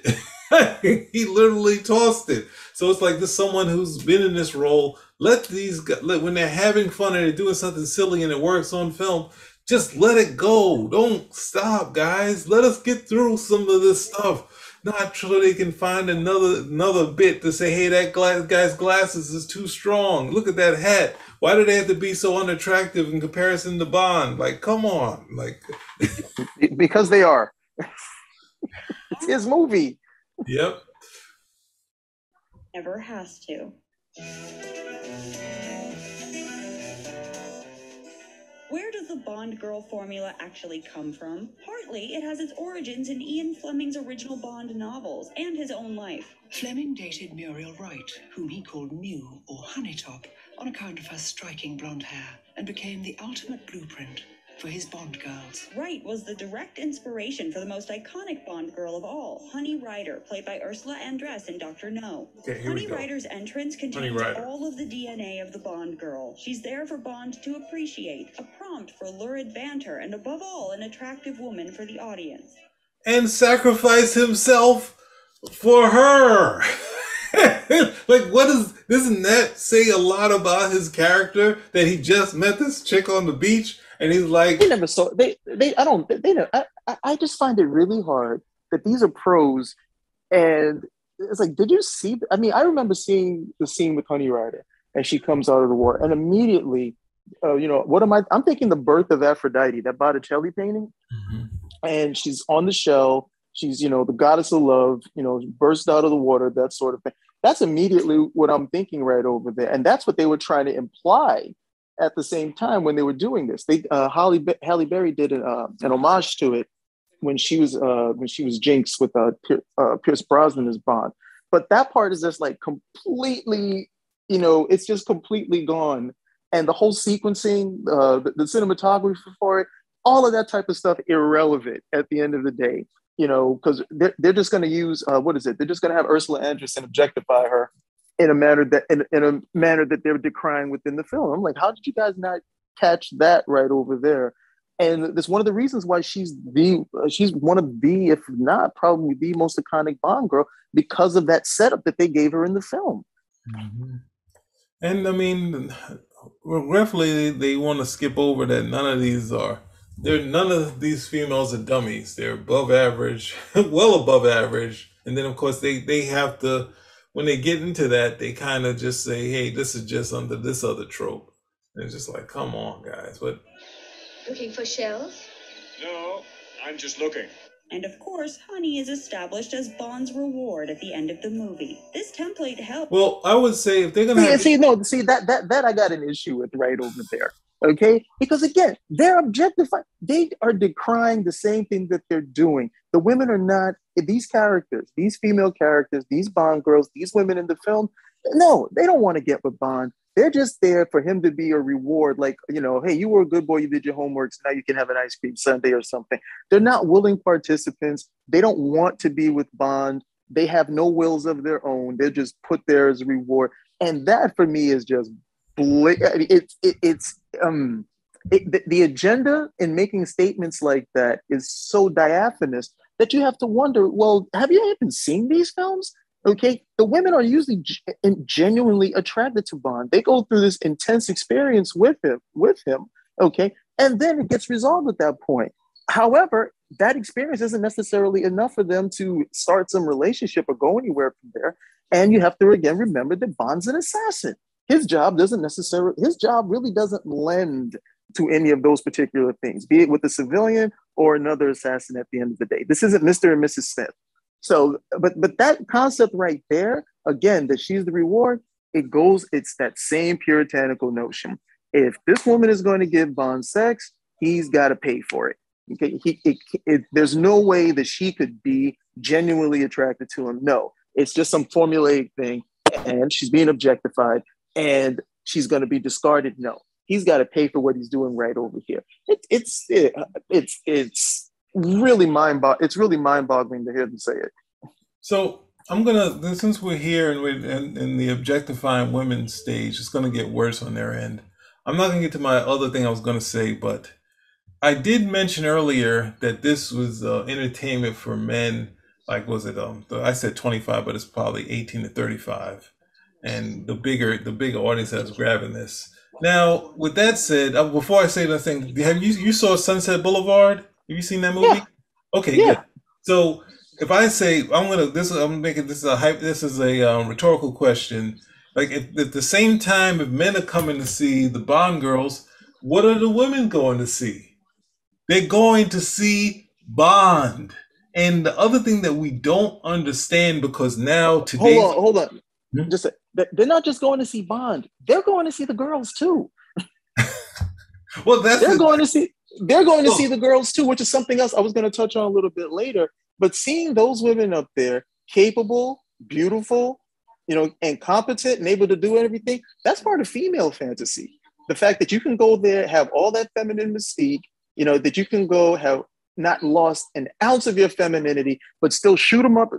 He literally tossed it. So it's like this someone who's been in this role. Let these guys, when they're having fun and they're doing something silly and it works on film, just let it go. Don't stop, guys. Let us get through some of this stuff. Not so they can find another bit to say, hey, that guy's glasses is too strong. Look at that hat. Why do they have to be so unattractive in comparison to Bond? Come on. Because they are. It's his movie. Yep. Never has to. Where does the Bond girl formula actually come from? Partly, it has its origins in Ian Fleming's original Bond novels and his own life. Fleming dated Muriel Wright, whom he called Mew or Honeytop, on account of her striking blonde hair, and became the ultimate blueprint for his Bond girls. Wright was the direct inspiration for the most iconic Bond girl of all, Honey Rider, played by Ursula Andress in Dr. No. Okay, Honey Rider's entrance contains all of the DNA of the Bond girl. She's there for Bond to appreciate, a prompt for lurid banter, and above all, an attractive woman for the audience. And sacrifice himself for her. Doesn't that say a lot about his character that he just met this chick on the beach and he's like, they never saw I just find it really hard that these are pros, and it's like, did you see? I mean, I remember seeing the scene with Honey Rider and she comes out of the water, and immediately, I'm thinking the birth of Aphrodite, that Botticelli painting, and she's on the shell. She's, the goddess of love, burst out of the water, that sort of thing. That's immediately what I'm thinking right over there. And that's what they were trying to imply at the same time when they were doing this. Halle Berry did an homage to it when she was Jinx with Pierce Brosnan as Bond. But that part is just completely, it's just completely gone. And the whole sequencing, the cinematography for it, all of that type of stuff, irrelevant at the end of the day. Because they're just going to use they're just going to have Ursula Andress and objectify her in a manner that they're decrying within the film. I'm like, how did you guys not catch that right over there? And that's one of the reasons why she's one of the, if not probably the most iconic Bond girl, because of that setup that they gave her in the film. Mm-hmm. And I mean, regretfully, they want to skip over that none of these females are dummies. They're above average, well above average. And then, of course, they have to, when they get into that, they kind of just say, hey, this is just under this other trope. And it's just like, come on, guys. But Looking for shells? No, I'm just looking. And of course, Honey is established as Bond's reward at the end of the movie. This template helps. Well, I would say if they're gonna that I got an issue with right over there. Okay, because again, they're objectifying. They are decrying the same thing that they're doing. The women are not these characters, these female characters, these Bond girls, these women in the film. No, they don't want to get with Bond. They're just there for him to be a reward, like, hey, you were a good boy, you did your homework, so now you can have an ice cream sundae or something. They're not willing participants. They don't want to be with Bond. They have no wills of their own. They're just put there as a reward. And that for me is just the agenda in making statements like that is so diaphanous that you have to wonder, well, have you even seen these films? Okay, the women are usually genuinely attracted to Bond. They go through this intense experience with him, okay, and then it gets resolved at that point. However, that experience isn't necessarily enough for them to start some relationship or go anywhere from there. And you have to again remember that Bond's an assassin. His job really doesn't lend to any of those particular things, be it with a civilian or another assassin at the end of the day. This isn't Mr. and Mrs. Smith. So, but that concept right there, again, that she's the reward, it's that same puritanical notion. If this woman is going to give Bond sex, he's got to pay for it. Okay, there's no way that she could be genuinely attracted to him. No, it's just some formulaic thing, and she's being objectified, and she's going to be discarded. No, he's got to pay for what he's doing right over here. It's really mind-boggling to hear them say it. So I'm gonna, since we're here and we're in the objectifying women stage, it's gonna get worse on their end. I'm not gonna get to my other thing I was gonna say, but I did mention earlier that this was entertainment for men. Like, was it? I said 25, but it's probably 18 to 35, and the bigger audience that's grabbing this. Now, with that said, before I say that thing, have you saw Sunset Boulevard? Have you seen that movie? Yeah. Okay, yeah. Good. So if I say this is a rhetorical question. Like, if at the same time, if men are coming to see the Bond girls, what are the women going to see? They're going to see Bond. And the other thing that we don't understand, because now today, hold on. They're not just going to see Bond. They're going to see the girls too. Well, they're going to see the girls too, which is something else I was going to touch on a little bit later. But seeing those women up there, capable, beautiful, and competent and able to do everything, that's part of female fantasy. The fact that you can go there, have all that feminine mystique, that you can go have not lost an ounce of your femininity, but still shoot them up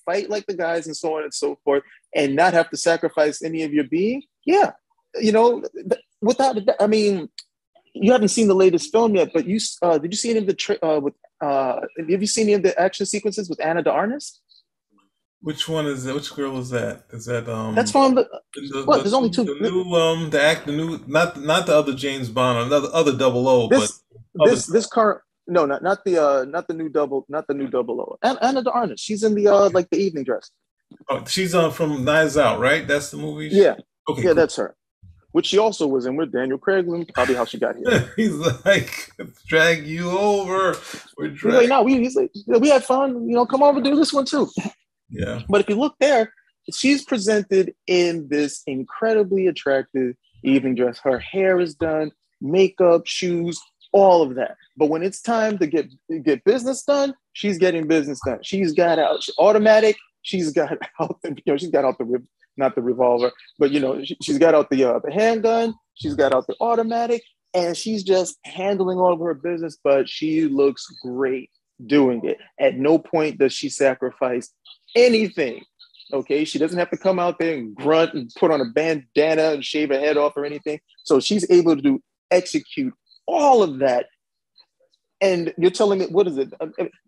fight like the guys and so on and so forth, and not have to sacrifice any of your being. Yeah. I mean, you haven't seen the latest film yet, but did you see any of have you seen any of the action sequences with Anna de Armas? Which one is that? Which girl is that? Is that That's from there's only two. The new not the other James Bond, or the other 00, this current not the new 00. Anna de Armas. She's in the like the evening dress. Oh, she's from Knives Out, right? That's the movie. Yeah. Okay. Yeah, cool. That's her. Which she also was in with Daniel Craig, probably how she got here. He's like, drag you over. He's like, no, we had fun. Come over, do this one too. Yeah. But if you look there, she's presented in this incredibly attractive evening dress. Her hair is done, makeup, shoes, all of that. But when it's time to get business done, she's getting business done. She's got out automatic. She's got out. She's got out not the revolver, but she's got out the handgun. She's got out the automatic, and she's just handling all of her business. But she looks great doing it. At no point does she sacrifice anything. Okay, she doesn't have to come out there and grunt and put on a bandana and shave her head off or anything. So she's able to execute all of that. And you're telling me, what is it?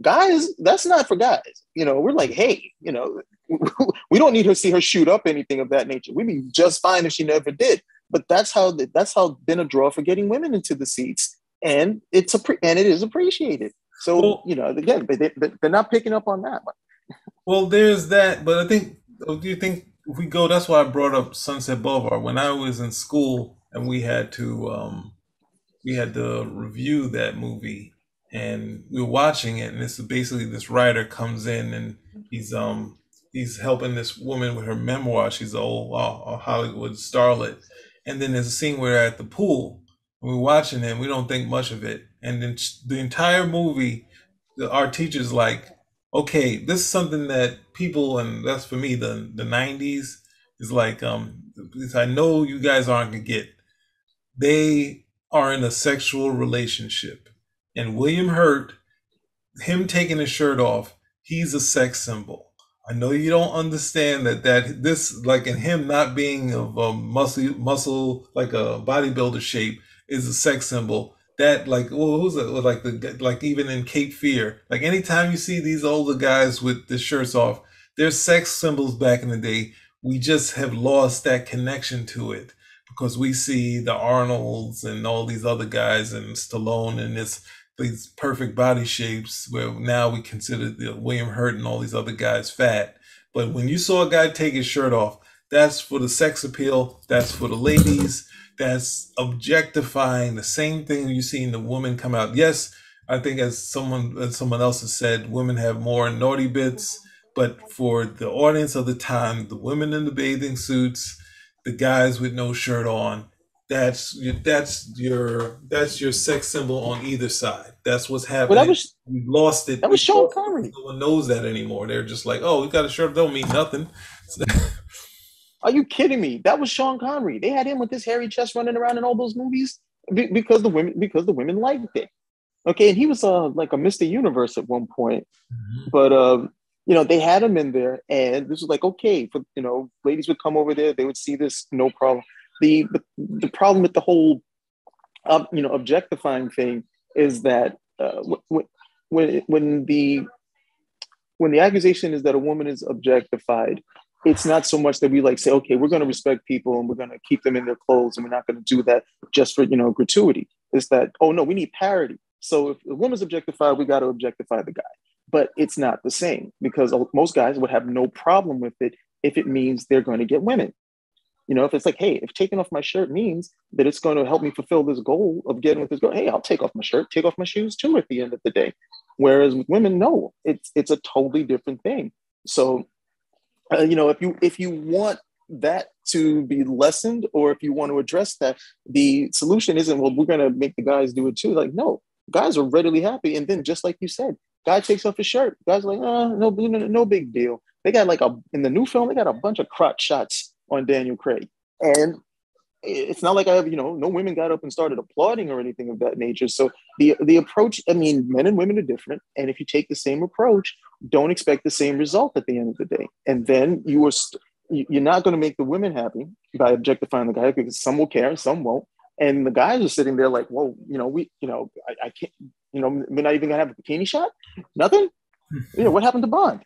Guys, that's not for guys. We're like, hey, we don't need to see her shoot up anything of that nature. We'd be just fine if she never did. But that's how been a draw for getting women into the seats. And it is appreciated. So, again, they're not picking up on that one. Well, there's that, but do you think if we go, that's why I brought up Sunset Boulevard. When I was in school and we had to review that movie, and we were watching it, and it's basically this writer comes in and he's helping this woman with her memoir. She's an old Hollywood starlet. And then there's a scene where they're at the pool and we're watching it and we don't think much of it. And then the entire movie, our teacher's like, okay, this is something that people, and that's for me, the 90s, is like, I know you guys aren't going to get. They are in a sexual relationship. And William Hurt, him taking his shirt off, he's a sex symbol. I know you don't understand that this, like, in him not being of a muscle, like a bodybuilder shape, is a sex symbol. That like, well, who's it? Like even in Cape Fear, like anytime you see these older guys with the shirts off, they're sex symbols back in the day. We just have lost that connection to it because we see the Arnolds and all these other guys and Stallone and these perfect body shapes where now we consider the William Hurt and all these other guys fat. But when you saw a guy take his shirt off, that's for the sex appeal. That's for the ladies. That's objectifying the same thing you see in the woman come out. Yes, I think as someone else has said, women have more naughty bits, but for the audience of the time, the women in the bathing suits, the guys with no shirt on, that's your sex symbol on either side. That's what's happening. We've lost it. That was Sean Connery. No one knows that anymore. They're just like, oh, we got a shirt, don't mean nothing. Are you kidding me? That was Sean Connery. They had him with his hairy chest running around in all those movies because the women liked it. Okay, and he was like a Mr. Universe at one point, but they had him in there, and this was like okay for ladies would come over there, they would see this, no problem. The problem with the whole objectifying thing is that when the accusation is that a woman is objectified, it's not so much that we like say, okay, we're going to respect people and we're going to keep them in their clothes and we're not going to do that just for, gratuity. It's that, oh no, we need parity. So if a woman's objectified, we got to objectify the guy. But it's not the same because most guys would have no problem with it if it means they're going to get women. If it's like, hey, if taking off my shirt means that it's going to help me fulfill this goal of getting with this girl, hey, I'll take off my shirt, take off my shoes too at the end of the day. Whereas with women, no, it's a totally different thing. So, if you want that to be lessened, or if you want to address that, the solution isn't, well, we're going to make the guys do it too. Like, no, guys are readily happy. And then just like you said, guy takes off his shirt. Guys are like, no big deal. They got in the new film, they got a bunch of crotch shots on Daniel Craig. And it's not like I have, no women got up and started applauding or anything of that nature. So the approach, men and women are different. And if you take the same approach, don't expect the same result at the end of the day. And then you're not going to make the women happy by objectifying the guy, because some will care and some won't. And the guys are sitting there like, whoa, I can't, we're not even gonna have a bikini shot? Nothing? What happened to Bond?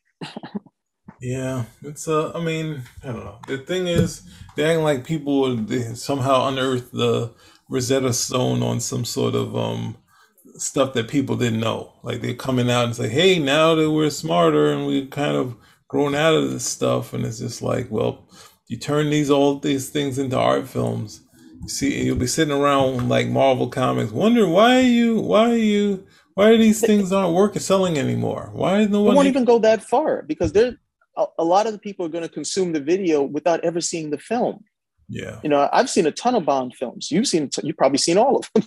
Yeah, it's I don't know. The thing is, they're acting like they somehow unearthed the Rosetta Stone on some sort of stuff that people didn't know. Like they're coming out and say, hey, now that we're smarter and we've kind of grown out of this stuff, and it's just like, well, you turn all these things into art films. You see, you'll be sitting around like Marvel Comics, wondering why these things aren't selling anymore? Why is no one? They won't even go that far because a lot of the people are going to consume the video without ever seeing the film. Yeah, I've seen a ton of Bond films. You've probably seen all of them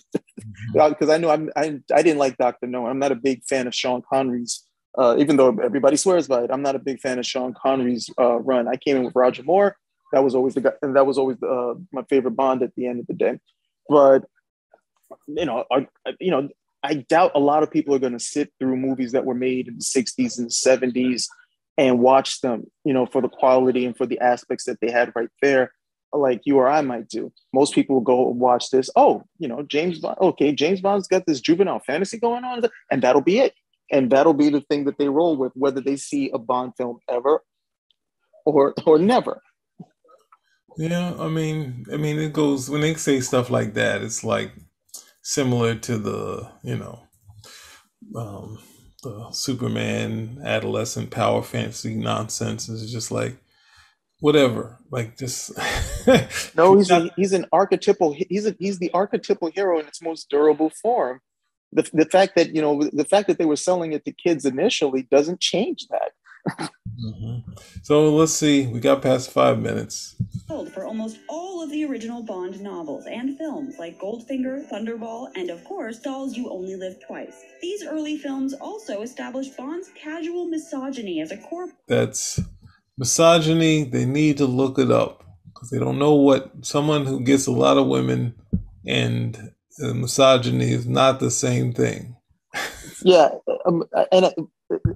because I know I didn't like Dr. No. I'm not a big fan of Sean Connery's. Even though everybody swears by it, I'm not a big fan of Sean Connery's run. I came in with Roger Moore. That was always the guy, and that was always my favorite Bond at the end of the day. But I doubt a lot of people are going to sit through movies that were made in the 60s and 70s and watch them, for the quality and for the aspects that they had right there, like you or I might do. Most people will go and watch this. Oh, James Bond. Okay, James Bond's got this juvenile fantasy going on, and that'll be it. And that'll be the thing that they roll with, whether they see a Bond film ever or never. Yeah, it goes when they say stuff like that. It's like similar to the Superman adolescent power fantasy nonsense. It's just like whatever, like just no. He's the archetypal hero in its most durable form. The fact that they were selling it to kids initially doesn't change that. Mm-hmm. So let's see, we got past 5 minutes. For almost all of the original Bond novels and films like Goldfinger, Thunderball, and of course Dolls You Only Live Twice. These early films also established Bond's casual misogyny as a core. That's misogyny. They need to look it up because they don't know what someone who gets a lot of women and misogyny is not the same thing. Yeah, and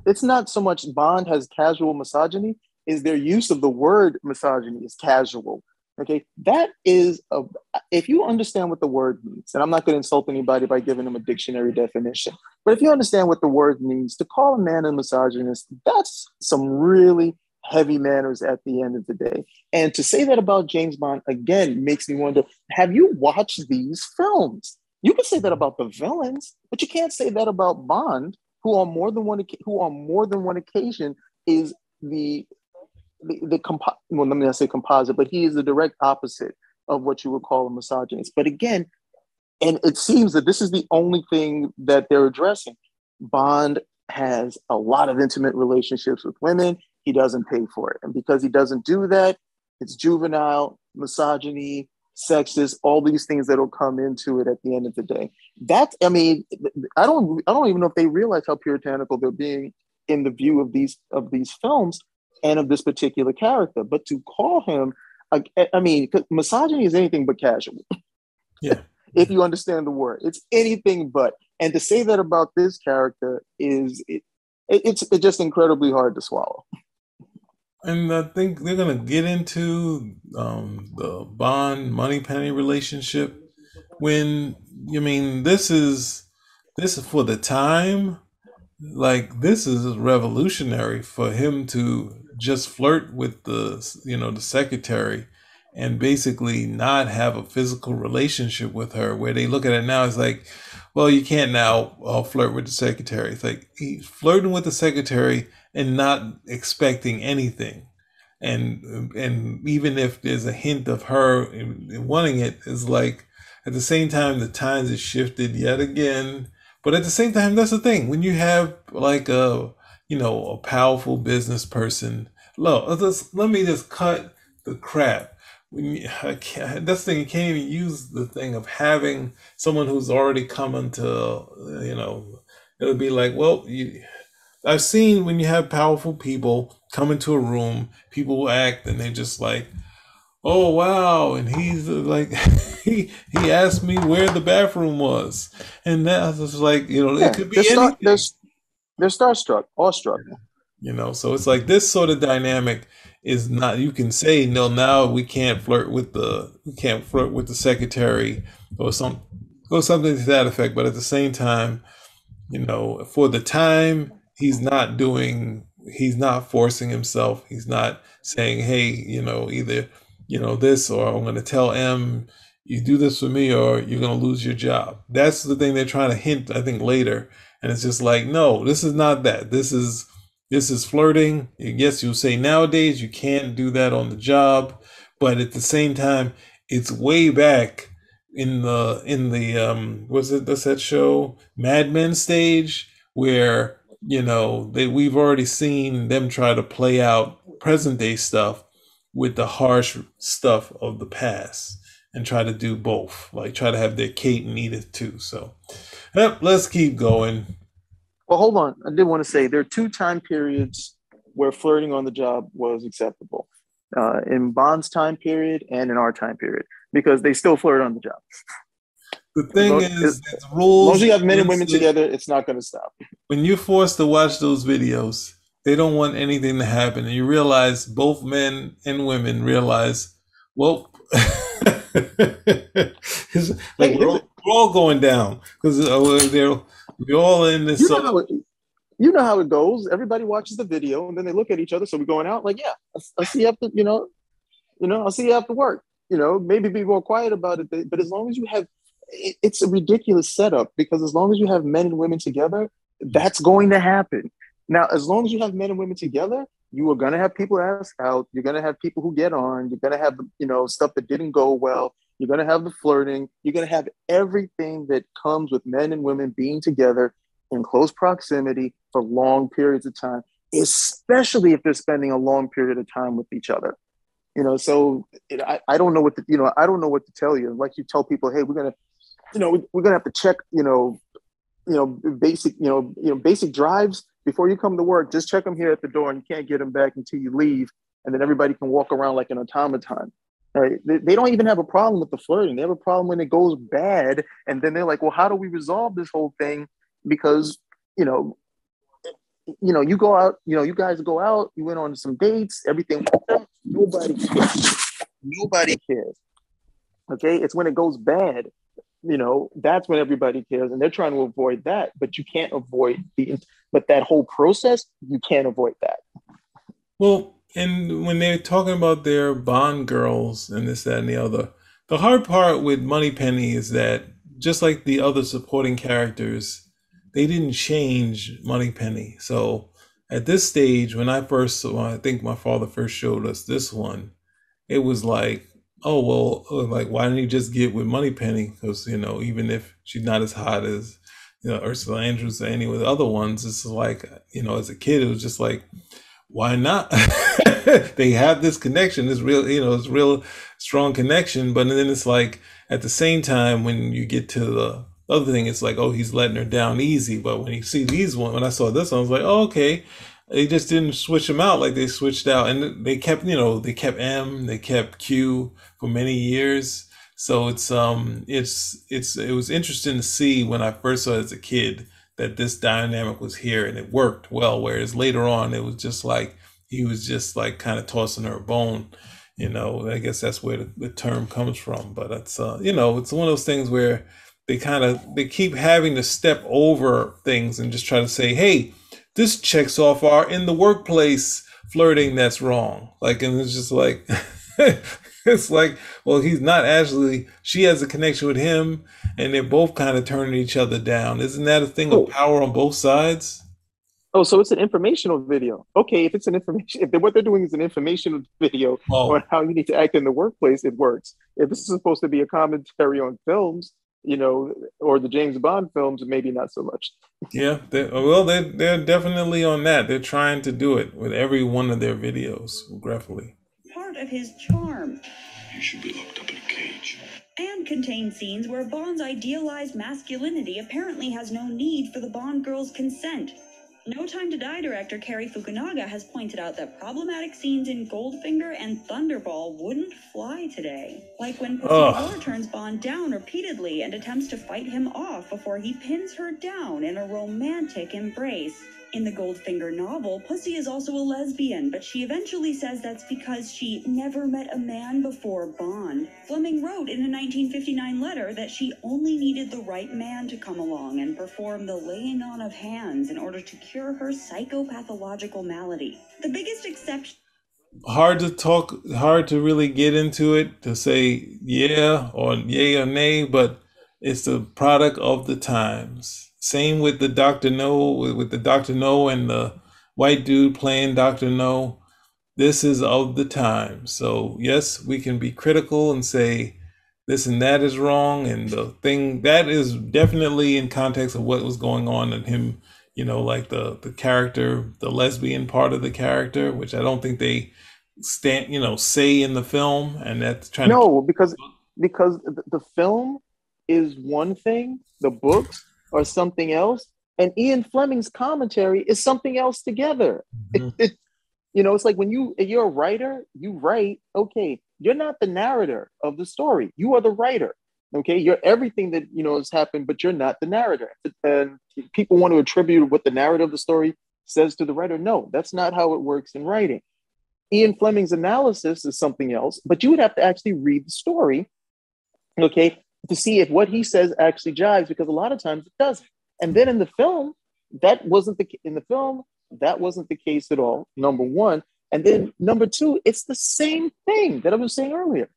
it's not so much Bond has casual misogyny, is their use of the word misogyny is casual. Okay, that is if you understand what the word means, and I'm not going to insult anybody by giving them a dictionary definition, but if you understand what the word means, to call a man a misogynist, that's some really heavy manners at the end of the day. And to say that about James Bond again makes me wonder: have you watched these films? You can say that about the villains, but you can't say that about Bond, who on more than one occasion is well, let me not say composite, but he is the direct opposite of what you would call a misogynist. But again, and it seems that this is the only thing that they're addressing. Bond has a lot of intimate relationships with women. He doesn't pay for it. And because he doesn't do that, it's juvenile, misogyny, sexist, all these things that'll come into it at the end of the day. I mean, I don't even know if they realize how puritanical they're being in the view of these films and of this particular character. But to call him, I mean, misogyny is anything but casual. Yeah. If you understand the word, it's anything but. And to say that about this character it's just incredibly hard to swallow. And I think they're gonna get into the Bond Moneypenny relationship when this is for the time. Like, this is revolutionary for him to just flirt with the secretary and basically not have a physical relationship with her, where they look at it now as like, well, you can't now flirt with the secretary. It's like he's flirting with the secretary and not expecting anything. And even if there's a hint of her in wanting it, is like, at the same time, the times have shifted yet again. But at the same time, that's the thing. When you have like a powerful business person, look, let me just cut the crap. That's the thing. You can't even use the thing of having someone who's already come into, it'll be like, well, I've seen when you have powerful people come into a room, people will act and they're just like, oh wow, and he's like, he asked me where the bathroom was, and that was like, it could be anything. They're starstruck, awestruck. So it's like this sort of dynamic is not. You can say no, now we can't flirt with the secretary or something to that effect. But at the same time, for the time, he's not forcing himself. He's not saying, hey, either this, or I'm going to tell M, you do this for me or you're going to lose your job. That's the thing they're trying to hint, I think, later. And it's just like, no, this is not that. This is flirting. Yes, you'll say nowadays you can't do that on the job, but at the same time, it's way back in the what's that show, Mad Men stage, where we've already seen them try to play out present day stuff with the harsh stuff of the past and try to do both, like try to have their cake and eat it too. So let's keep going. Well, hold on. I did want to say there are two time periods where flirting on the job was acceptable. In Bond's time period and in our time period, because they still flirt on the job. The thing is, as long as you have men and women together, it's not going to stop. When you're forced to watch those videos, they don't want anything to happen. And you realize, both men and women realize, well, it's like we're all going down because we're all in this. You know how it goes. Everybody watches the video and then they look at each other. So we're going out like, yeah, I'll see you after, I'll see you after work. Maybe be more quiet about it. But as long as you have, it's a ridiculous setup, because as long as you have men and women together, that's going to happen. Now, as long as you have men and women together, you are going to have people ask out. You're going to have people who get on. You're going to have, stuff that didn't go well. You're going to have the flirting. You're going to have everything that comes with men and women being together in close proximity for long periods of time, especially if they're spending a long period of time with each other. So I don't know what to, I don't know what to tell you. Like, you tell people, hey, we're gonna have to check, basic drives before you come to work. Just check them here at the door, and you can't get them back until you leave, and then everybody can walk around like an automaton. Right? They don't even have a problem with the flirting. They have a problem when it goes bad, and then they're like, well, how do we resolve this whole thing? Because you go out, you guys go out, you went on some dates, everything, nobody cares. Okay, it's when it goes bad, that's when everybody cares, and they're trying to avoid that. But you can't avoid but that whole process, you can't avoid that. Well, and when they're talking about their Bond girls and this, that, and the other, the hard part with Moneypenny is that just like the other supporting characters, they didn't change Moneypenny. So at this stage, when I think my father first showed us this one, it was like, oh, well, like, why didn't you just get with Moneypenny? Because, even if she's not as hot as, Ursula Andrews or any of the other ones, it's like, as a kid, it was just like, why not? They have this connection, this real, it's real strong connection. But then it's like, at the same time, when you get to the other thing, it's like, oh, he's letting her down easy. But when you see when I saw this one, I was like, oh, okay. They just didn't switch them out like they switched out, and they kept, they kept M, they kept Q for many years. So it was interesting to see when I first saw it as a kid that this dynamic was here and it worked well. Whereas later on, it was just like he was just like kind of tossing her a bone. I guess that's where the term comes from. But it's it's one of those things where they keep having to step over things and just try to say, hey, this checks off our in the workplace flirting that's wrong. Like, and it's just like, it's like, well, he's not actually, she has a connection with him and they're both kind of turning each other down. Isn't that a thing of power on both sides? Oh, so it's an informational video. Okay, if it's an information, what they're doing is an informational video on how you need to act in the workplace, it works. If this is supposed to be a commentary on films, or the James Bond films, maybe not so much. Yeah, they're definitely on that. They're trying to do it with every one of their videos, regretfully. Part of his charm. You should be locked up in a cage. And contain scenes where Bond's idealized masculinity apparently has no need for the Bond girl's consent. No Time to Die director Cary Fukunaga has pointed out that problematic scenes in Goldfinger and Thunderball wouldn't fly today. Like when Pussy Galore turns Bond down repeatedly and attempts to fight him off before he pins her down in a romantic embrace. In the Goldfinger novel, Pussy is also a lesbian, but she eventually says that's because she never met a man before Bond. Fleming wrote in a 1959 letter that she only needed the right man to come along and perform the laying on of hands in order to cure her psychopathological malady. The biggest exception... Hard to really get into it, to say yeah or yay or nay, but it's the product of the times. Same with the Dr. No, with the Dr. No and the white dude playing Dr. No. This is of the time. So yes, we can be critical and say this and that is wrong. And the thing that is definitely in context of what was going on in him, like the character, the lesbian part of the character, which I don't think they say in the film. And that's trying because the film is one thing, the books or something else, and Ian Fleming's commentary is something else together. Mm-hmm. It's like when you're a writer, you write, okay, you're not the narrator of the story. You are the writer. Okay, you're everything that has happened, but you're not the narrator. And people want to attribute what the narrative of the story says to the writer. No, that's not how it works in writing. Ian Fleming's analysis is something else, but you would have to actually read the story, okay, to see if what he says actually jives, because a lot of times it doesn't. And then in the film, that wasn't the case at all, number one. And then number two, it's the same thing that I was saying earlier.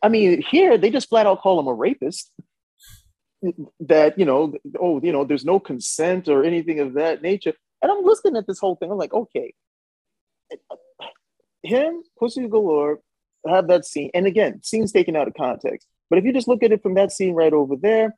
I mean, here they just flat out call him a rapist. That, there's no consent or anything of that nature. And I'm listening at this whole thing. I'm like, okay, him, Pussy Galore, have that scene. And again, scene's taken out of context. But if you just look at it from that scene right over there,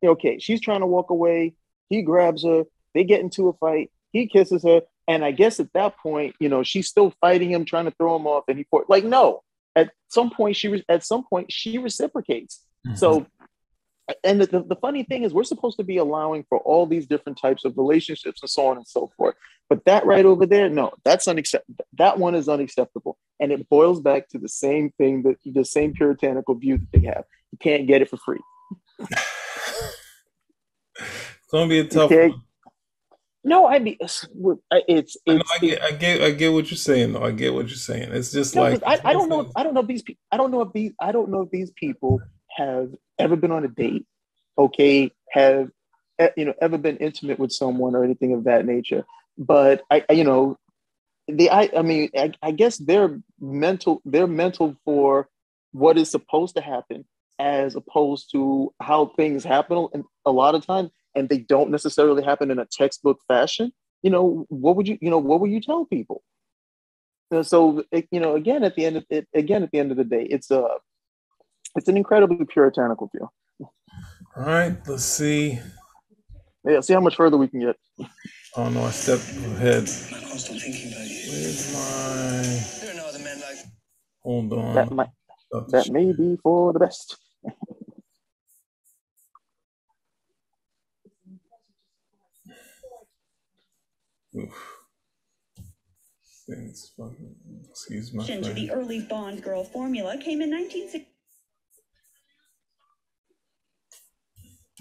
okay, she's trying to walk away. He grabs her. They get into a fight. He kisses her. And I guess at that point, she's still fighting him, trying to throw him off. And no. At some point, she reciprocates. Mm-hmm. So, and the funny thing is, we're supposed to be allowing for all these different types of relationships and so on and so forth. But that right over there, no, that's unacceptable. That one is unacceptable. And it boils back to the same thing, the same puritanical view that they have. You can't get it for free. It's going to be a tough one. No, I mean, it's I know, it's it, I get what you're saying. Though I get what you're saying. It's just no, like because I don't know if these people I don't know if these people have ever been on a date, okay, have ever been intimate with someone or anything of that nature. But I mean, I guess they're mental for what is supposed to happen, as opposed to how things happen a lot of times, and they don't necessarily happen in a textbook fashion. What would you tell people? So again, at the end of it, again at the end of the day, it's an incredibly puritanical view. all right, let's see. Yeah, see how much further we can get. Oh no, I stepped ahead. I'm constantly thinking about you. Where's my? There are no other men like. Hold on. That may be for the best. Oof. Things fucking. Excuse my To friend. the early Bond girl formula came in 1960.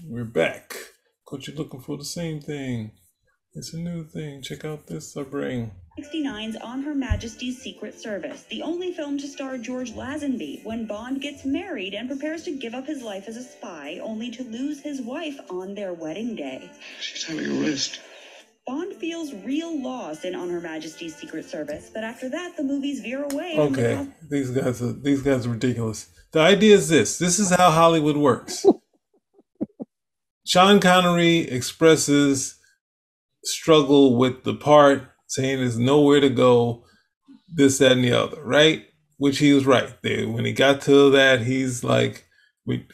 We're back. Caught you looking for the same thing. It's a new thing. Check out this I bring. 1969's On Her Majesty's Secret Service, the only film to star George Lazenby when Bond gets married and prepares to give up his life as a spy, only to lose his wife on their wedding day. She's having a rest. Bond feels real loss in On Her Majesty's Secret Service, but after that, the movies veer away. Okay, these guys are ridiculous. The idea is this. This is how Hollywood works. Sean Connery expresses struggle with the part, saying there's nowhere to go, this, that, and the other, right? Which he was right. When he got to that, he's like,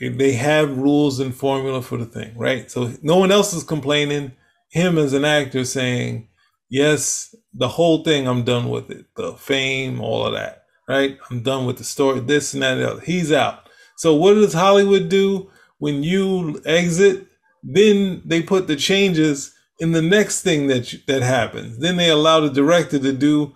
they have rules and formula for the thing, right? So no one else is complaining. Him as an actor saying, yes, the whole thing, I'm done with it. The fame, all of that, right? I'm done with the story, this and that and the other. He's out. So what does Hollywood do? When you exit, then they put the changes in the next thing that happens. Then they allow the director to do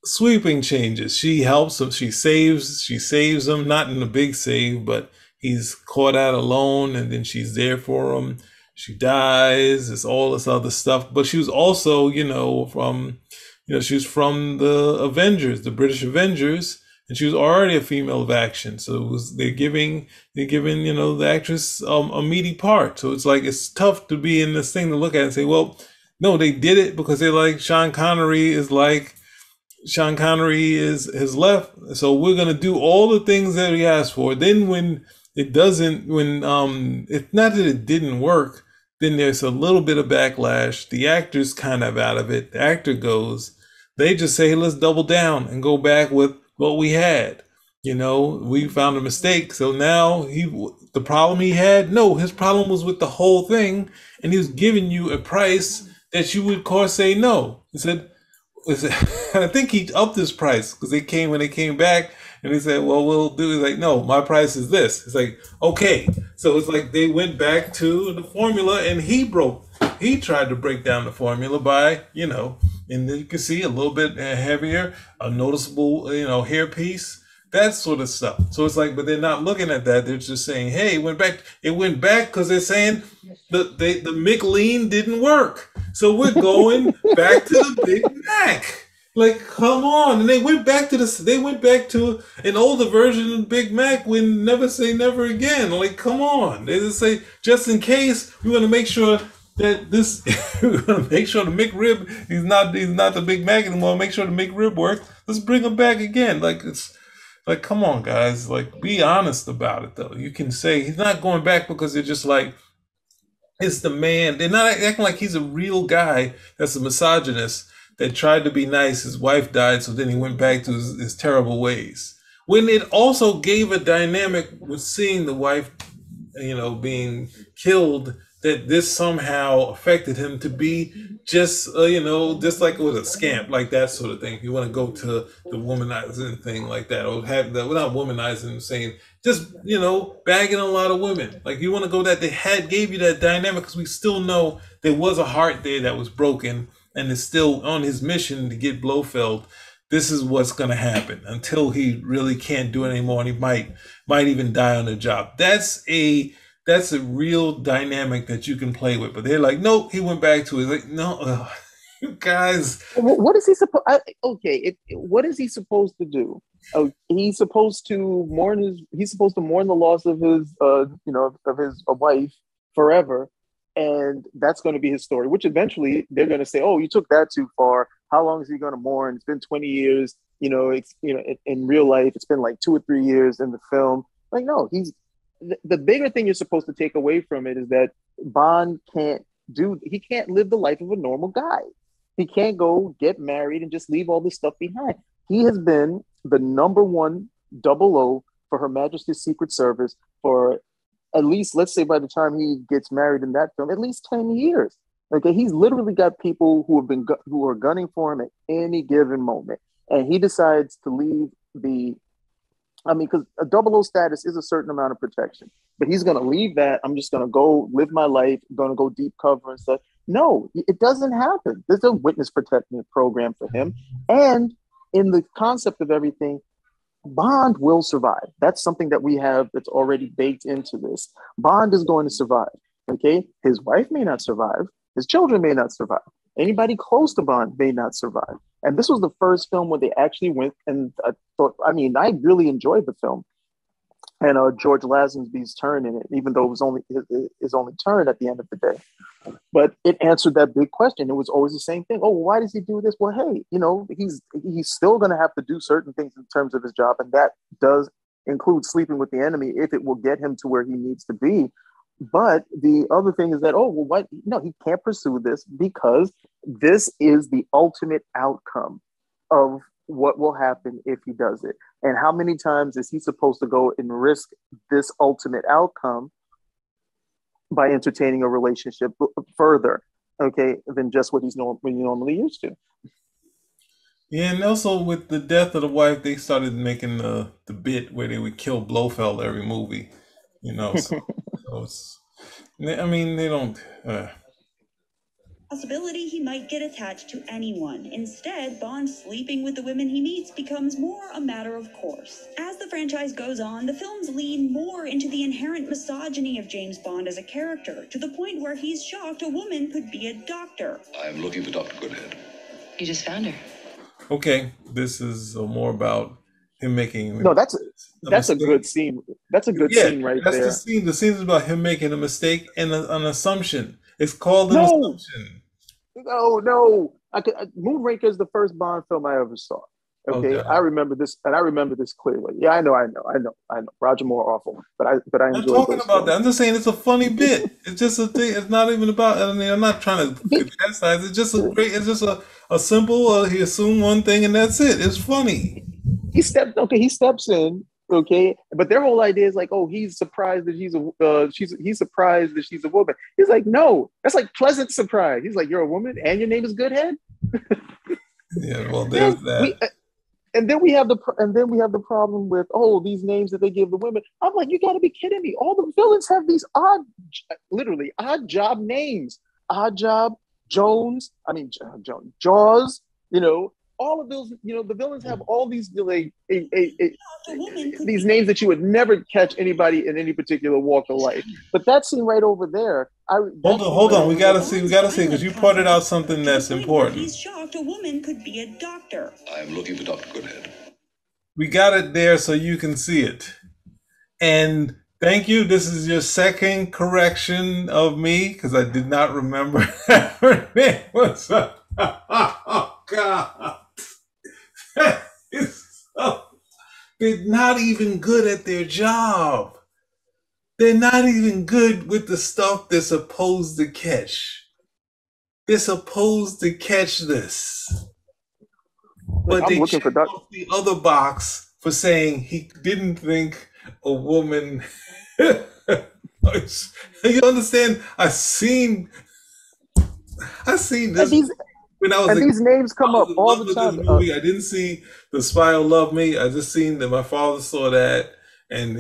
sweeping changes. She helps him. She saves him, not in a big save, but he's caught out alone, and then she's there for him. She dies. It's all this other stuff. But she was also, she was from the Avengers, the British Avengers, and she was already a female of action. So they're giving the actress a meaty part. So it's like, it's tough to be in this thing to look at and say, well, no, they did it because they're like, Sean Connery is left. So we're going to do all the things that he asked for. Then when it doesn't, it's not that it didn't work, then there's a little bit of backlash. The actor's kind of out of it. The actor goes, they just say, hey, let's double down and go back with what we had. We found a mistake. So now the problem he had, no, his problem was with the whole thing. And he was giving you a price that you would, of course, say no. He said, I think he upped his price because when they came back and he said, well, we'll do. He's like, no, my price is this. It's like, okay. So it's like they went back to the formula, and he tried to break down the formula by, and then you can see a little bit heavier, a noticeable, hairpiece, that sort of stuff. So it's like, but they're not looking at that. They're just saying, hey, it went back because they're saying the McLean didn't work. So we're going back to the Big Mac. Like, come on. And they went back to an older version of Big Mac when Never Say Never Again. Like, come on. They just say, just in case, we want to make sure that we want to make sure the McRib, he's not the Big Mac anymore. Make sure the McRib works. Let's bring him back again. Like, it's like, come on, guys. Like, be honest about it, though. You can say he's not going back because they're just like, it's the man. They're not acting like he's a real guy that's a misogynist that tried to be nice. His wife died, so then he went back to his terrible ways. When it also gave a dynamic with seeing the wife, being killed, that this somehow affected him to be just like with a scamp, like that sort of thing. If you want to go to the womanizing thing like that, or have that, without womanizing, saying just, bagging a lot of women. Like, you want to go that they gave you that dynamic because we still know there was a heart there that was broken and is still on his mission to get Blofeld. This is what's going to happen until he really can't do it anymore, and he might even die on the job. That's a that's a real dynamic that you can play with. But they're like, nope, he went back to it. Like, no, you guys. What is he supposed? Okay, what is he supposed to do? Oh, he's supposed to mourn his. He's supposed to mourn the loss of his, of his wife forever, and that's going to be his story. Which eventually they're going to say, "Oh, you took that too far. How long is he going to mourn? It's been 20 years. In real life, it's been like 2 or 3 years in the film. Like, no, he's the bigger thing you're supposed to take away from it is that Bond he can't live the life of a normal guy. He can't go get married and just leave all this stuff behind. He has been the number one 00 for Her Majesty's Secret Service for at least, let's say by the time he gets married in that film, at least 10 years. Okay, he's literally got people who are gunning for him at any given moment. And he decides to leave because a 00 status is a certain amount of protection. But he's going to leave that. I'm just going to go live my life, going to go deep cover and stuff. No, it doesn't happen. There's a witness protection program for him. And in the concept of everything, Bond will survive. That's something that we have that's already baked into this. Bond is going to survive. Okay? His wife may not survive. His children may not survive. Anybody close to Bond may not survive. And this was the first film where they actually went and I really enjoyed the film. And George Lazenby's turn in it, even though it was only his only turn at the end of the day. But it answered that big question. It was always the same thing. Oh, why does he do this? Well, hey, he's still going to have to do certain things in terms of his job. And that does include sleeping with the enemy if it will get him to where he needs to be. But the other thing is that, he can't pursue this because this is the ultimate outcome of what will happen if he does it. And how many times is he supposed to go and risk this ultimate outcome by entertaining a relationship further, okay, than just what he's normally used to? Yeah, and also with the death of the wife, they started making the bit where they would kill Blofeld every movie, So they don't. Possibility he might get attached to anyone. Instead, Bond sleeping with the women he meets becomes more a matter of course. As the franchise goes on, the films lean more into the inherent misogyny of James Bond as a character, to the point where he's shocked a woman could be a doctor. I'm looking for Dr. Goodhead. You just found her. Okay, this is more about him making... No, that's a good scene. That's a good scene right there. That's the scene. The scene is about him making a mistake and an assumption. It's called an assumption. No. Moonraker is the first Bond film I ever saw. Okay, I remember this, and I remember this clearly. Yeah, I know. Roger Moore awful, but I enjoyed. I'm talking about that. I'm just saying it's a funny bit. It's just a thing. It's not even about. I'm not trying to criticize. It's just It's just a simple. He assumed one thing and that's it. It's funny. He steps in. Okay, but their whole idea is like, oh, he's surprised that he's surprised that she's a woman. He's like, no, that's like pleasant surprise. He's like, you're a woman and your name is Goodhead. Yeah, well, there's that. And then we have the problem with these names that they give the women. I'm like, you got to be kidding me! All the villains have these odd job names. Odd Job, Jones. Jaws. All of those, the villains have all these these names that you would never catch anybody in any particular walk of life. But that scene right over there, hold on, we gotta see, because you pointed out something that's important. He's shocked a woman could be a doctor. I'm looking for Dr. Goodhead. We got it there so you can see it. And thank you. This is your second correction of me because I did not remember her name was. Oh God. They're not even good at their job. They're not even good with the stuff they're supposed to catch. They're supposed to catch this. But they checked off the other box for saying he didn't think a woman... You understand? I've seen this... When I was these names come up all the time. Movie. I didn't see The Spy Who Loved Me. I just seen that my father saw that, and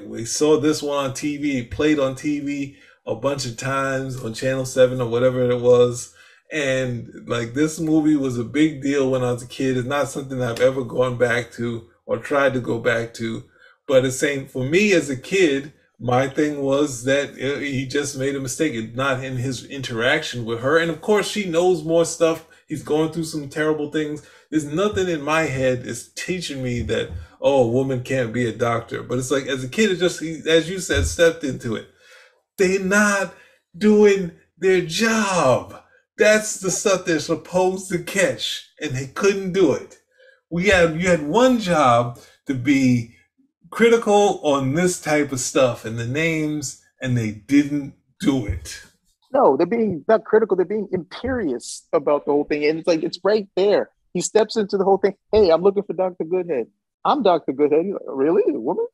we saw this one on TV. It played on TV a bunch of times on Channel 7 or whatever it was. And this movie was a big deal when I was a kid. It's not something I've ever gone back to or tried to go back to. But it's saying for me as a kid, My thing was that he just made a mistake, not in his interaction with her. And of course, she knows more stuff. He's going through some terrible things. There's nothing in my head is teaching me that, oh, a woman can't be a doctor. But it's like, as a kid, it just, as you said, stepped into it. They're not doing their job. That's the stuff they're supposed to catch, and they couldn't do it. You had one job to be critical on this type of stuff and the names, and they didn't do it. No, they're being not critical. They're being imperious about the whole thing, and it's like it's right there. He steps into the whole thing. Hey, I'm looking for Dr. Goodhead. I'm Dr. Goodhead. He's like, really, a woman?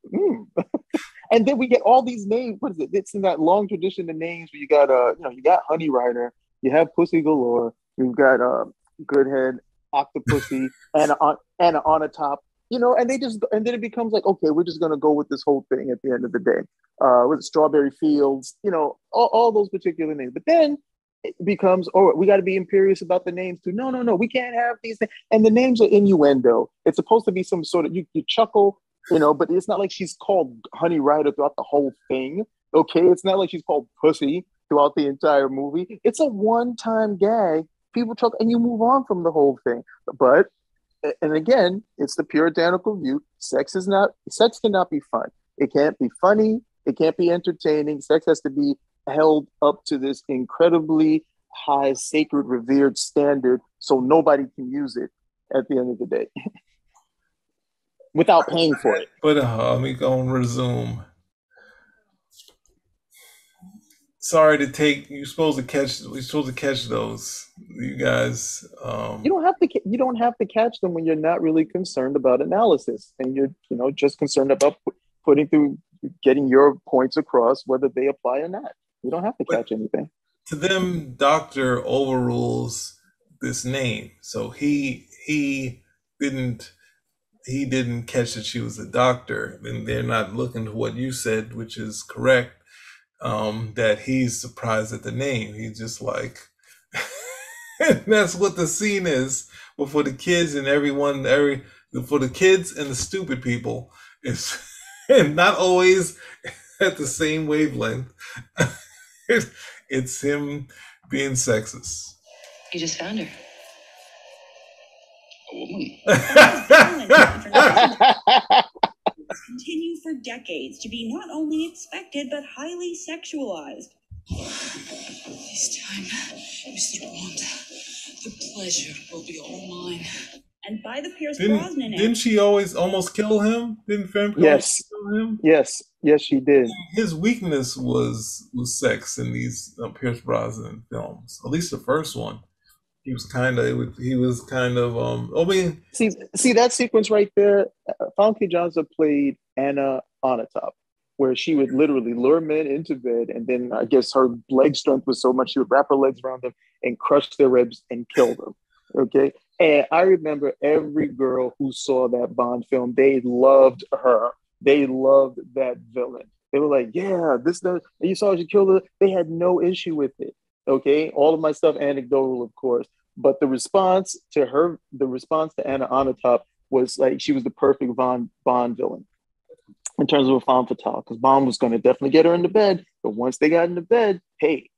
And then we get all these names. What is it? It's in that long tradition of names where you got you got Honey Rider, you have Pussy Galore, you've got Goodhead, Octopussy, and on a top. And and then it becomes like, okay, we're just gonna go with this whole thing at the end of the day. With Strawberry Fields, all those particular names. But then it becomes, oh, we got to be imperious about the names too. No, we can't have these things. And the names are innuendo. It's supposed to be some sort of, you chuckle, but it's not like she's called Honey Rider throughout the whole thing. Okay, it's not like she's called Pussy throughout the entire movie. It's a one-time gag. People chuckle and you move on from the whole thing. But and again, it's the puritanical view. Sex cannot be fun. It can't be funny. It can't be entertaining. Sex has to be held up to this incredibly high, sacred, revered standard, so nobody can use it at the end of the day without paying for it. But let me go and resume. Sorry to take. We're supposed to catch those. You guys. You don't have to catch them when you're not really concerned about analysis, and you're just concerned about getting your points across, whether they apply or not. You don't have to catch anything. To them, Doctor overrules this name, so he didn't catch that she was a doctor, and they're not looking to what you said, which is correct. That he's surprised at the name. He's just like, and that's what the scene is. But for the kids and for the kids and the stupid people, it's and not always at the same wavelength. It's him being sexist. You just found her. A woman. Continue for decades to be not only expected but highly sexualized. This time, Mr. Bond, the pleasure will be all mine. And by the Pierce Brosnan didn't she almost kill him? Didn't Femme kill him? Yes, she did. His weakness was sex in these Pierce Brosnan films. At least the first one. He was kind of. I mean, see that sequence right there. Famke Johnson played Anna Onatopp, where she would literally lure men into bed, and then I guess her leg strength was so much she would wrap her legs around them and crush their ribs and kill them. Okay, and I remember every girl who saw that Bond film, they loved her. They loved that villain. They were like, "Yeah, you saw she killed her." They had no issue with it. Okay, all of my stuff anecdotal, of course, but the response to Anna Onatopp was like she was the perfect Bond villain in terms of a femme fatale, because Bond was going to definitely get her into bed, but once they got into bed, hey,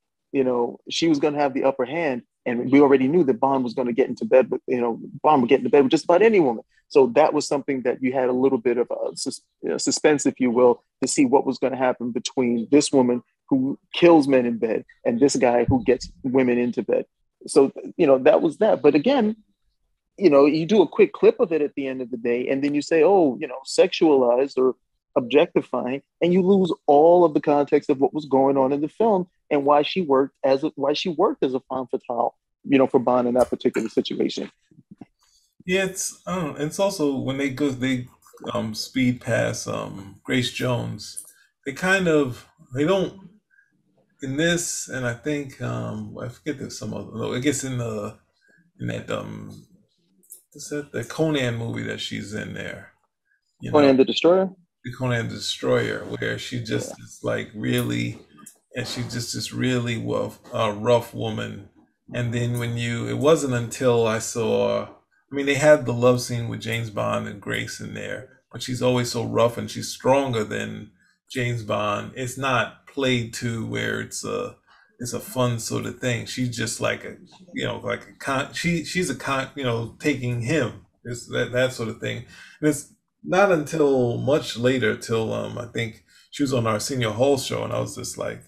she was going to have the upper hand, and we already knew that Bond was going to get into bed, but Bond would get into bed with just about any woman. So that was something that you had a little bit of a suspense, if you will, to see what was going to happen between this woman who kills men in bed and this guy who gets women into bed. So, that was that. But again, you do a quick clip of it at the end of the day, and then you say, oh, sexualized or objectifying, and you lose all of the context of what was going on in the film and why she worked as a femme fatale, for Bond in that particular situation. Yeah, it's also when they speed past Grace Jones, they don't in this, and I think I forget there's some other. No, I guess in that the Conan movie that she's in there. Conan the Destroyer. The Conan the Destroyer, where she just is like really, and she's just this really rough woman. And then it wasn't until I saw. I mean, they had the love scene with James Bond and Grace in there, but she's always so rough, and she's stronger than James Bond. It's not played to where it's a fun sort of thing. She's just like a, like a she's a taking him. It's that sort of thing. And it's not until much later, till I think she was on Arsenio Hall show, and I was just like,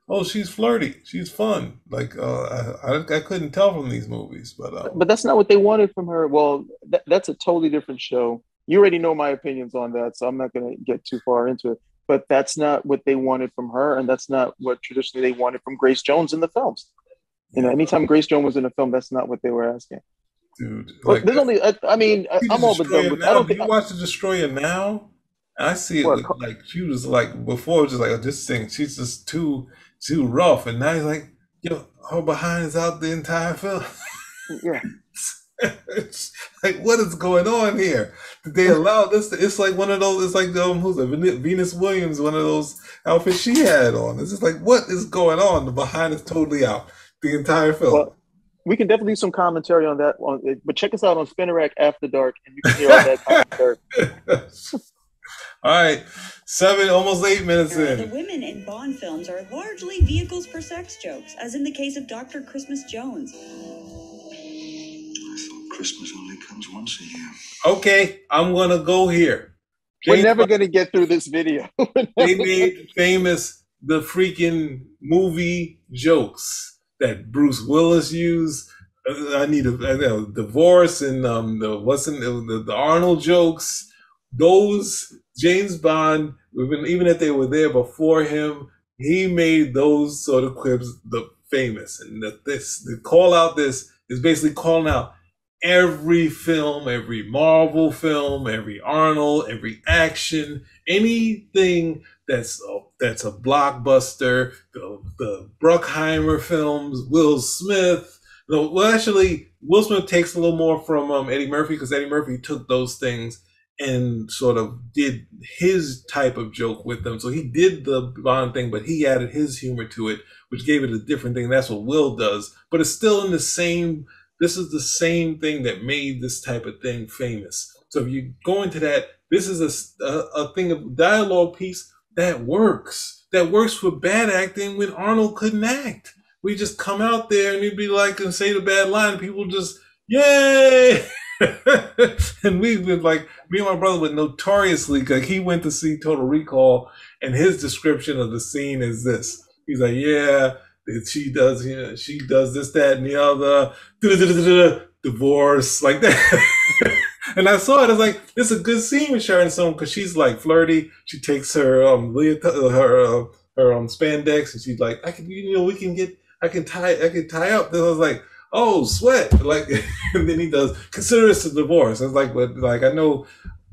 oh, she's flirty, she's fun. Like I couldn't tell from these movies, but that's not what they wanted from her. Well, that's a totally different show. You already know my opinions on that, so I'm not going to get too far into it. But that's not what they wanted from her, and that's not what traditionally they wanted from Grace Jones in the films. Anytime Grace Jones was in a film, that's not what they were asking. Dude, like, there's only. I mean, I'm all but done with. I don't think you watch The Destroyer now. I see it like she was like before, just like this thing. She's just too rough, and now he's like, her behind is out the entire film. Yeah. It's like, what is going on here? Did they allow this? It's like one of those. It's like who's a Venus Williams, one of those outfits she had on. It's just like, what is going on? The behind is totally out the entire film. Well, we can definitely do some commentary on that. But check us out on Spinnerack After Dark, and you can hear all that commentary. All right, almost 8 minutes in. The women in Bond films are largely vehicles for sex jokes, as in the case of Dr. Christmas Jones. Christmas only comes once a year. Okay, I'm gonna go here. We're never gonna get through this video. They made famous the freaking movie jokes that Bruce Willis used. I need a divorce, and the Arnold jokes. Those James Bond, even if they were there before him, he made those sort of quips famous. And the call out this is basically calling out every film, every Marvel film, every Arnold, every action, anything that's a blockbuster, the Bruckheimer films, Will Smith. Well, actually, Will Smith takes a little more from Eddie Murphy, because Eddie Murphy took those things and sort of did his type of joke with them. So he did the Bond thing, but he added his humor to it, which gave it a different thing. That's what Will does. But it's still in the same, this is the same thing that made this type of thing famous. So if you go into that, this is a thing of dialogue piece that works. That works for bad acting when Arnold couldn't act. We just come out there and he'd be like, and say the bad line, and people just, yay! And we've been like, me and my brother would notoriously, like, he went to see Total Recall, and his description of the scene is this. He's like, yeah, she does this, that, and the other, divorce, like that. And I saw it, I was like, it's a good scene with Sharon Stone, because she's like flirty. She takes her spandex, and she's like, I can tie up. Then I was like, oh, sweat. Like, and then he does, consider this a divorce. I was like, but like, I know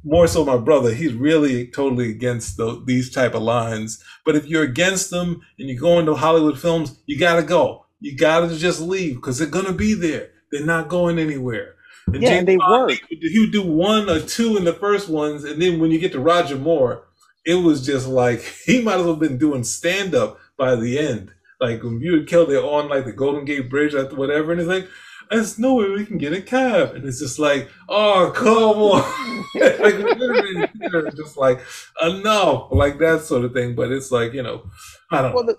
more so my brother, he's really totally against these type of lines. But if you're against them and you go into Hollywood films, you gotta go. You gotta just leave, because they're gonna be there. They're not going anywhere. And yeah, and they work. He would do one or two in the first ones, and then when you get to Roger Moore, it was just like, he might as well have been doing stand-up by the end. Like, when you would kill, they're on like the Golden Gate Bridge or whatever, and it's like, there's no way we can get a cab. And it's just like, oh, come on. Like, literally, just like, enough. Like, that sort of thing. But it's like, I don't know. Well,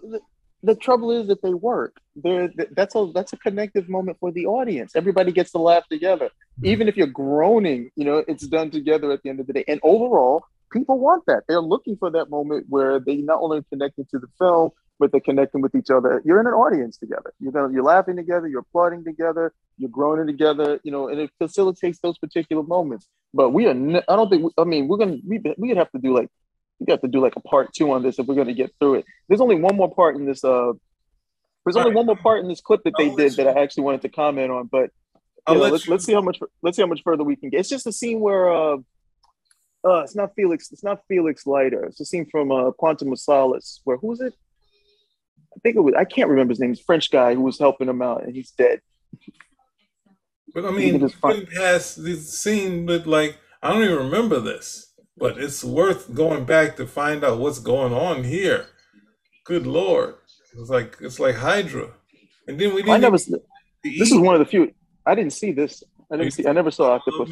the trouble is that they work. That's a connective moment for the audience. Everybody gets to laugh together. Even if you're groaning, it's done together at the end of the day. And overall, people want that. They're looking for that moment where they not only connected to the film, but they're connecting with each other. You're in an audience together. You're laughing together. You're applauding together. You're groaning together. And it facilitates those particular moments. But we are. I don't think. We'd have to do like. We have to do like a part 2 on this if we're going to get through it. There's only one more part in this. There's only one more part in this clip that they did that I actually wanted to comment on. But let's see how much further we can get. It's just a scene where it's not Felix. It's not Felix Leiter. It's a scene from Quantum of Solace. Where who is it? I think it was. I can't remember his name. It's a French guy who was helping him out, and he's dead. But I mean, it has this scene with like, I don't even remember this, but it's worth going back to find out what's going on here. Good Lord, it's like Hydra, and then we didn't. This is one of the few. I didn't see this. I never saw Octopus.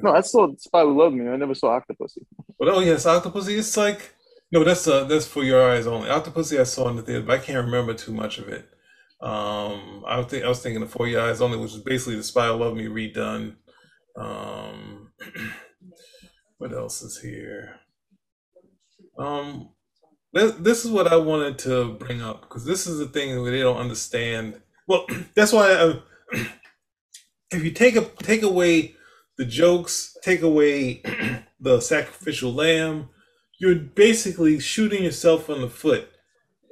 No, I saw Spy Who Loved Me. I never saw Octopussy. But oh yes, Octopussy. It's like no, that's For Your Eyes Only. Octopussy I saw in the theater, but I can't remember too much of it. I was thinking of For Your Eyes Only, which is basically the Spy Who Loved Me redone. Um, what else is here? This is what I wanted to bring up because this is the thing where they don't understand. Well, that's why if you take away the jokes, take away the sacrificial lamb, you're basically shooting yourself in the foot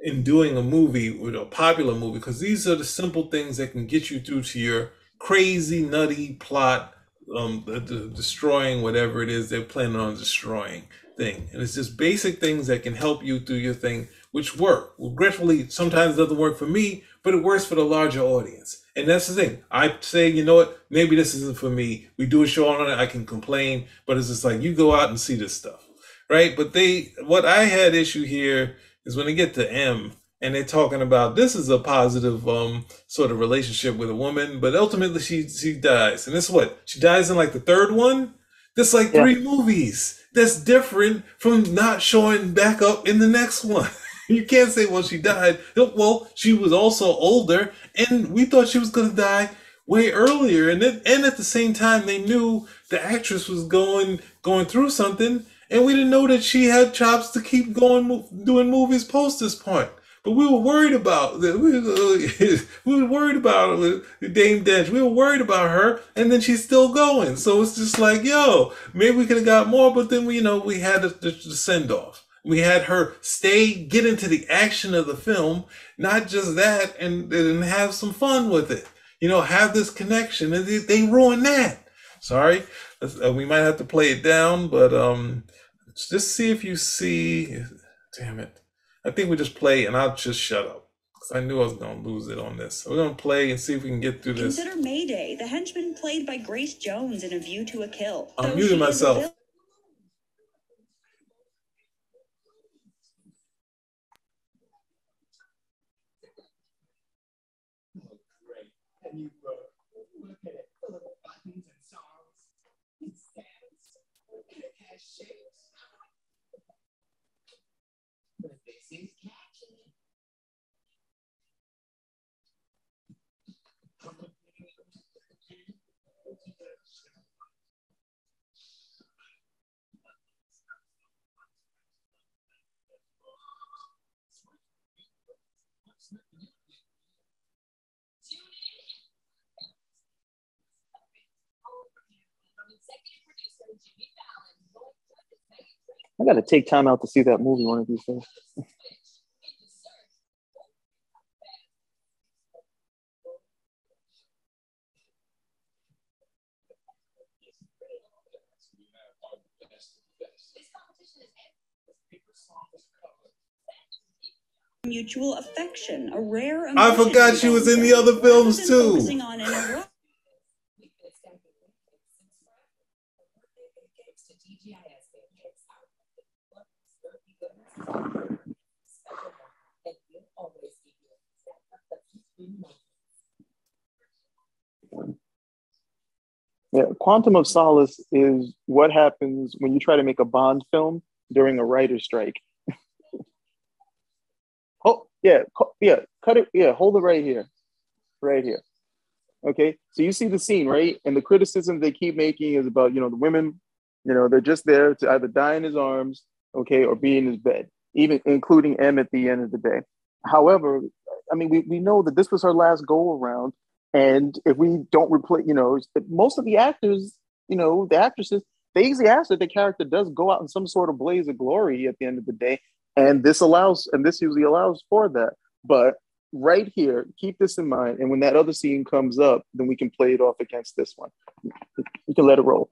in doing a movie with a popular movie because these are the simple things that can get you through to your crazy, nutty plot, destroying whatever it is they're planning on destroying thing. And it's just basic things that can help you through your thing, which work. Regretfully, sometimes it doesn't work for me, but it works for the larger audience. And that's the thing. I say, you know what? Maybe this isn't for me. We do a show on it. I can complain, but it's just like, you go out and see this stuff, right? But what I had issue here is when they get to M and they're talking about this is a positive sort of relationship with a woman, but ultimately she dies. And this is what? She dies in like the third one? That's like 3 movies. That's different from not showing back up in the next one. You can't say, well, she died. Well, she was also older, and we thought she was going to die way earlier. And at the same time, they knew the actress was going through something, and we didn't know that she had chops to keep going doing movies post this point. But we were worried about that. We were worried about Dame Dench. We were worried about her, and then she's still going. So it's just like, yo, maybe we could have got more. But then we had the send off. We had her get into the action of the film, not just that, and have some fun with it. Have this connection, and they ruined that. Sorry, we might have to play it down, but just see if you see. Damn it. I think we just play and I'll just shut up because I knew I was going to lose it on this. So we're going to play and see if we can get through this. Consider Mayday, the henchman played by Grace Jones in A View to a Kill. I'm muting myself. I got to take time out to see that movie one of these days. Mutual affection, a rare emotion. I forgot she was in the other films too. Yeah, Quantum of Solace is what happens when you try to make a Bond film during a writer's strike. Oh, yeah, cut it. Yeah, hold it right here. Okay, so you see the scene, right? And the criticism they keep making is about, the women, they're just there to either die in his arms, okay, or be in his bed, even including M at the end of the day. However, I mean, we know that this was her last go around. And if we don't replace, most of the actors, the actresses, they easily ask that the character does go out in some sort of blaze of glory at the end of the day. And this usually allows for that. But right here, keep this in mind. And when that other scene comes up, then we can play it off against this one. We can let it roll.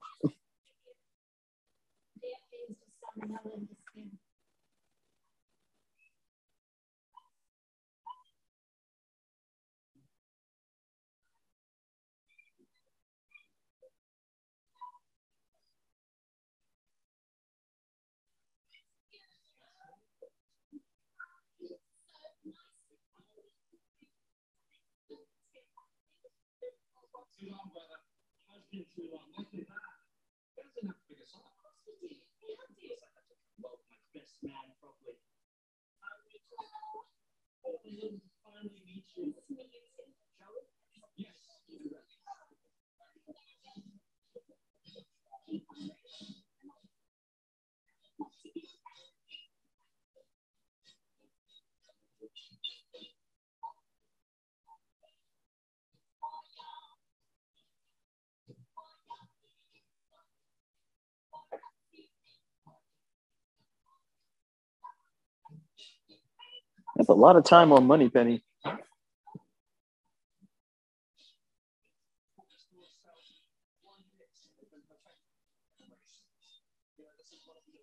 That's a lot of time on Moneypenny.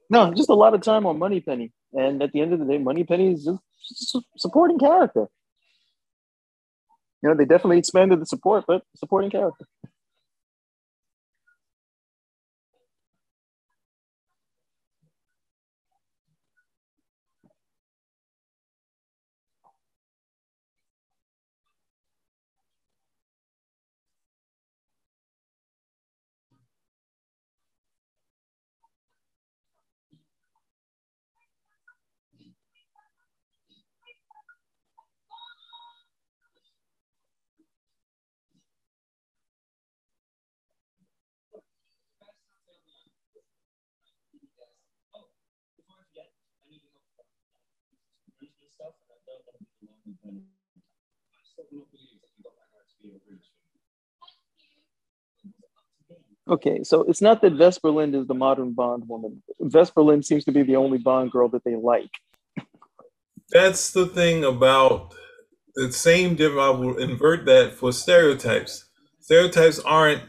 No, just a lot of time on Moneypenny. And at the end of the day, Moneypenny is just supporting character. You know, they definitely expanded the support, but supporting character. Okay, so it's not that Vesper Lynd is the modern Bond woman. Vesper Lynd seems to be the only Bond girl that they like. That's the thing about the same difference. I will invert that for stereotypes. Stereotypes aren't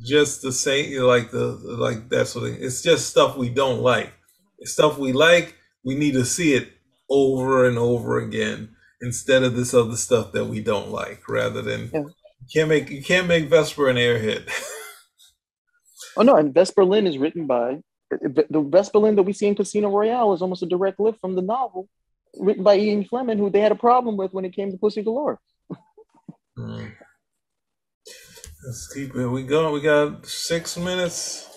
just the same, like that sort of thing. It's just stuff we don't like. It's stuff we like. We need to see it over and over again instead of this other stuff that we don't like. Rather than you can't make Vesper an airhead. Oh no, and Vesper Lynd is written by the Vesper Lynd that we see in Casino Royale is almost a direct lift from the novel written by Ian Fleming, who they had a problem with when it came to Pussy Galore. Let's keep it. We got 6 minutes.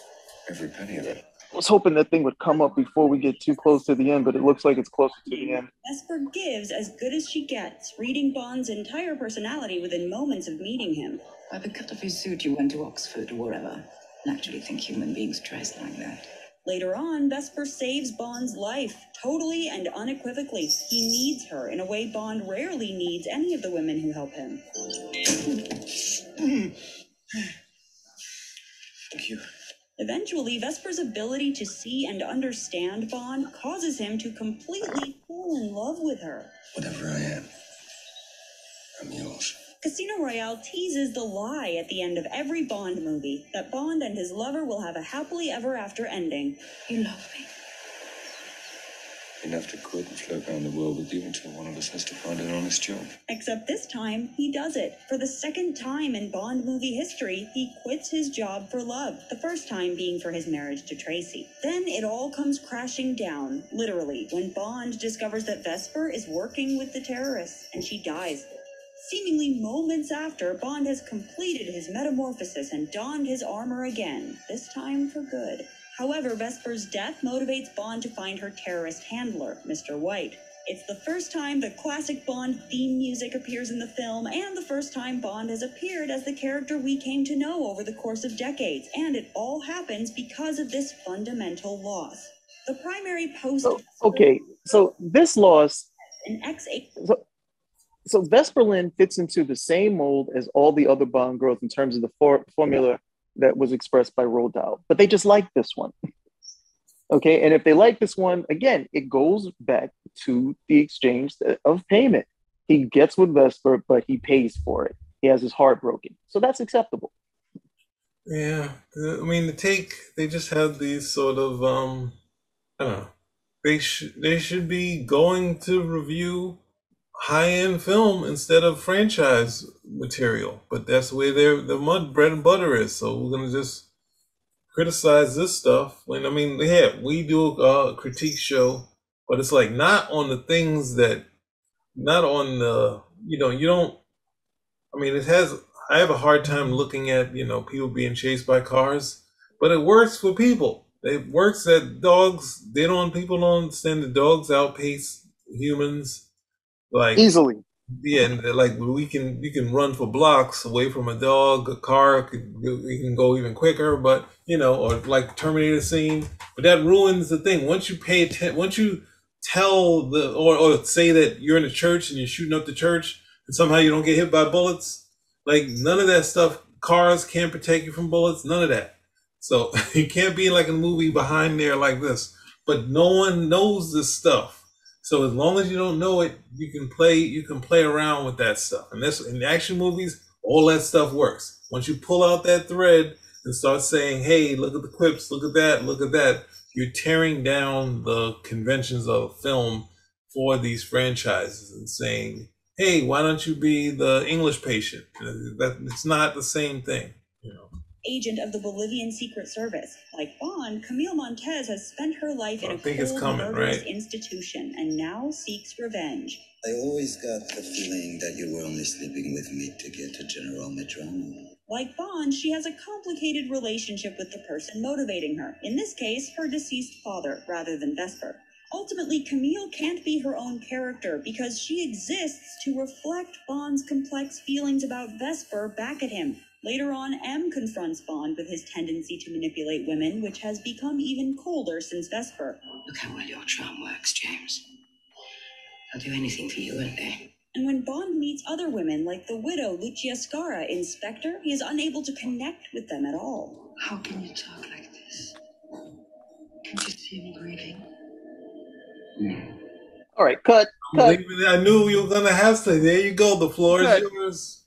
Every penny of it. I was hoping that thing would come up before we get too close to the end, but it looks like it's closer to the end. Vesper gives as good as she gets, reading Bond's entire personality within moments of meeting him. By the cut of his suit, you went to Oxford or wherever. I actually think human beings dress like that. Later on, Vesper saves Bond's life, totally and unequivocally. He needs her in a way Bond rarely needs any of the women who help him. Thank you. Eventually, Vesper's ability to see and understand Bond causes him to completely fall in love with her. Whatever I am, I'm yours. Casino Royale teases the lie at the end of every Bond movie, that Bond and his lover will have a happily ever after ending. You love me. Enough to quit and float around the world with you until one of us has to find an honest job. Except this time, he does it. For the second time in Bond movie history, he quits his job for love, the first time being for his marriage to Tracy. Then it all comes crashing down, literally, when Bond discovers that Vesper is working with the terrorists, and she dies. Seemingly moments after, Bond has completed his metamorphosis and donned his armor again, this time for good. However, Vesper's death motivates Bond to find her terrorist handler, Mr. White. It's the first time the classic Bond theme music appears in the film, and the first time Bond has appeared as the character we came to know over the course of decades, and it all happens because of this fundamental loss. The primary post... So this loss... An X8... So Vesper Lynd fits into the same mold as all the other Bond girls in terms of the formula that was expressed by Roald Dahl, but they just like this one. Okay, and if they like this one, again, it goes back to the exchange of payment. He gets with Vesper, but he pays for it. He has his heart broken. So that's acceptable. Yeah, I mean, they just have these sort of, I don't know, they should be going to review high-end film instead of franchise material, but that's where the bread and butter is. So we're gonna just criticize this stuff. When I mean, yeah, we do a critique show, but it's like not on the things that, not on the, you don't. I mean, I have a hard time looking at people being chased by cars, but it works for people. It works that people don't understand the dogs outpace humans. Like easily. Yeah, and like you can run for blocks away from a dog, a car, you can go even quicker, but or like Terminator scene. But that ruins the thing. Once you pay attention, once you tell or say that you're in a church and you're shooting up the church and somehow you don't get hit by bullets, like none of that stuff. Cars can't protect you from bullets, none of that. So you can't be like a movie behind there like this. But no one knows this stuff. So as long as you don't know it, you can play around with that stuff. And this in action movies, all that stuff works. Once you pull out that thread and start saying, hey, look at the quips, look at that, you're tearing down the conventions of film for these franchises and saying, hey, why don't you be the English patient? It's not the same thing. Agent of the Bolivian Secret Service. Like Bond, Camille Montez has spent her life in a cold, murderous institution and now seeks revenge. I always got the feeling that you were only sleeping with me to get to General Medrano. Like Bond, she has a complicated relationship with the person motivating her. In this case, her deceased father, rather than Vesper. Ultimately, Camille can't be her own character because she exists to reflect Bond's complex feelings about Vesper back at him. Later on, M confronts Bond with his tendency to manipulate women, which has become even colder since Vesper. Look how well your charm works, James. I'll do anything for you, won't I? And when Bond meets other women, like the widow Lucia Scara in Spectre, he is unable to connect with them at all. How can you talk like this? Can't you see me grieving? All right, cut. I knew you were going to have to. There you go. The floor is yours.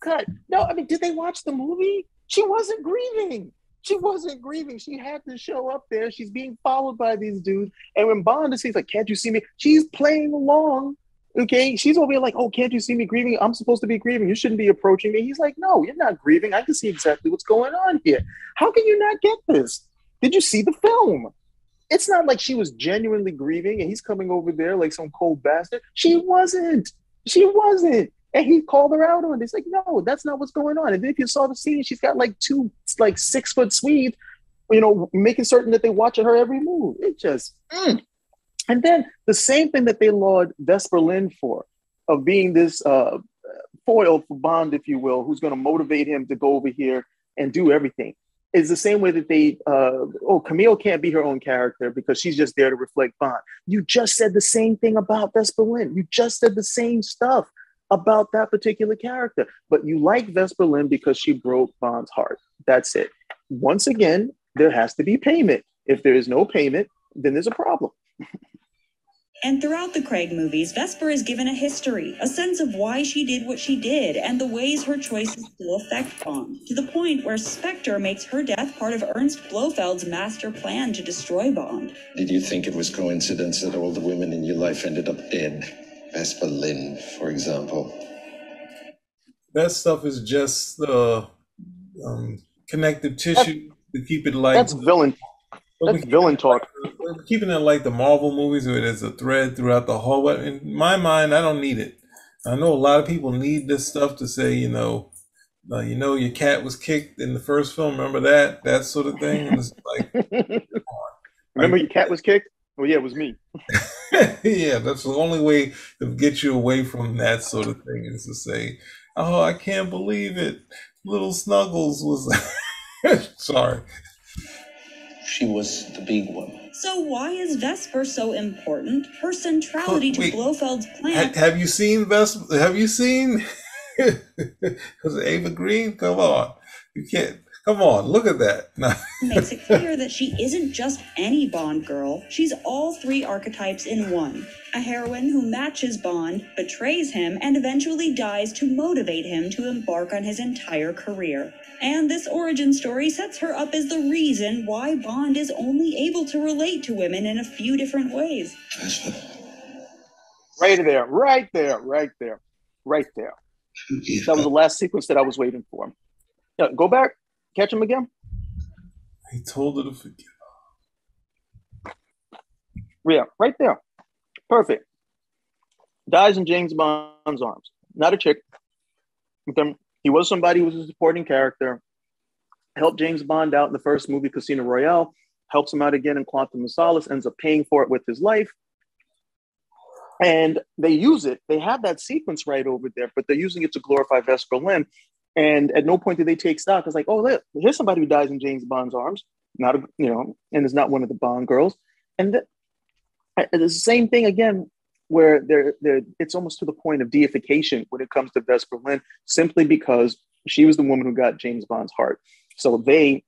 Cut. No, I mean, did they watch the movie? She wasn't grieving. She had to show up there. She's being followed by these dudes. And when Bond is, he's like, can't you see me? She's playing along. Okay. She's over here like, oh, can't you see me grieving? I'm supposed to be grieving. You shouldn't be approaching me. He's like, no, you're not grieving. I can see exactly what's going on here. How can you not get this? Did you see the film? It's not like she was genuinely grieving and he's coming over there like some cold bastard. She wasn't. And he called her out on it. It's like, no, that's not what's going on. And then if you saw the scene, she's got like two 6-foot Swedes, making certain that they watching her every move. It just, And then the same thing that they laud Vesper Lynd for, of being this foil for Bond, if you will, who's going to motivate him to go over here and do everything, is the same way that they, Camille can't be her own character because she's just there to reflect Bond. You just said the same thing about Vesper Lynd. You just said the same stuff about that particular character, but you like Vesper Lynd because she broke Bond's heart. That's it. Once again, there has to be payment. If there is no payment, then there's a problem. And throughout the Craig movies, Vesper is given a history, a sense of why she did what she did, and the ways her choices still affect Bond, to the point where Spectre makes her death part of Ernst Blofeld's master plan to destroy Bond. Did you think it was coincidence that all the women in your life ended up dead? Vesper Lynd, for example. That stuff is just connective tissue to keep it light. That's villain. That's villain talk. We're keeping it like the Marvel movies where there's a thread throughout the whole. In my mind, I don't need it. I know a lot of people need this stuff to say, your cat was kicked in the first film. Remember that sort of thing. And it's like, remember your cat was kicked? Oh yeah, it was me. Yeah, that's the only way to get you away from that sort of thing is to say, "Oh, I can't believe it. Little Snuggles was." Sorry. She was the big one. So why is Vesper so important? Her centrality to Blofeld's plan. Have you seen Vesper? Have you seen? Because Ava Green, come on, you can't. Come on, look at that. Makes it clear that she isn't just any Bond girl. She's all three archetypes in one. A heroine who matches Bond, betrays him, and eventually dies to motivate him to embark on his entire career. And this origin story sets her up as the reason why Bond is only able to relate to women in a few different ways. Right there. That was the last sequence that I was waiting for. Yeah, go back. Catch him again. He told her to forgive. Yeah, right there. Perfect. Dies in James Bond's arms. Not a chick. He was somebody who was a supporting character. Helped James Bond out in the first movie, Casino Royale. Helps him out again in Quantum of Solace. Ends up paying for it with his life. And they use it. They have that sequence right over there, but they're using it to glorify Vesper Lynd. And at no point do they take stock. It's like, oh, look, here's somebody who dies in James Bond's arms, not a, and is not one of the Bond girls. And the same thing again, where it's almost to the point of deification when it comes to Vesper Lynd, simply because she was the woman who got James Bond's heart. So they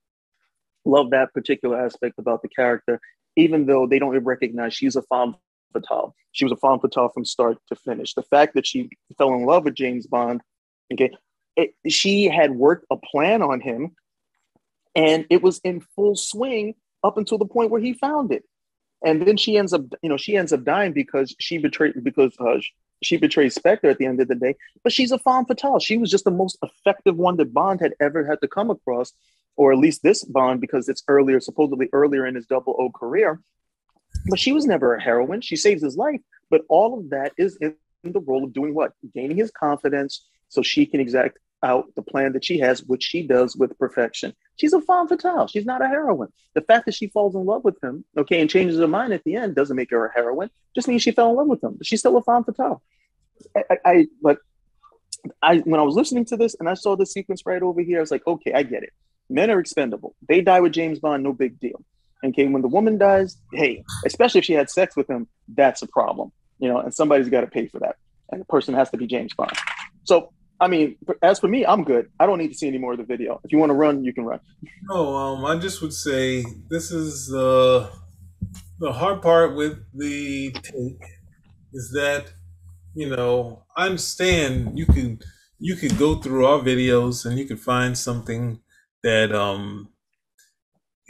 love that particular aspect about the character, even though they don't recognize she's a femme fatale. She was a femme fatale from start to finish. The fact that she fell in love with James Bond, okay, she had worked a plan on him, and it was in full swing up until the point where he found it. And then she ends up dying because she betrays Spectre at the end of the day. But she's a femme fatale. She was just the most effective one that Bond had ever had to come across, or at least this Bond, because it's supposedly earlier in his 00 career. But she was never a heroine. She saves his life. But all of that is in the role of doing what? Gaining his confidence so she can exact out the plan that she has, which she does with perfection. She's a femme fatale. She's not a heroine. The fact that she falls in love with him, okay, and changes her mind at the end doesn't make her a heroine. Just means she fell in love with him. But she's still a femme fatale. When I was listening to this and I saw the sequence right over here, I was like, okay, I get it. Men are expendable. They die with James Bond, no big deal. Okay, when the woman dies, hey, especially if she had sex with him, that's a problem, and somebody's got to pay for that. And the person has to be James Bond. So, I mean, as for me, I'm good. I don't need to see any more of the video. If you want to run, you can run. No, I just would say this is the hard part with the take is that, I understand you could go through our videos and you could find something that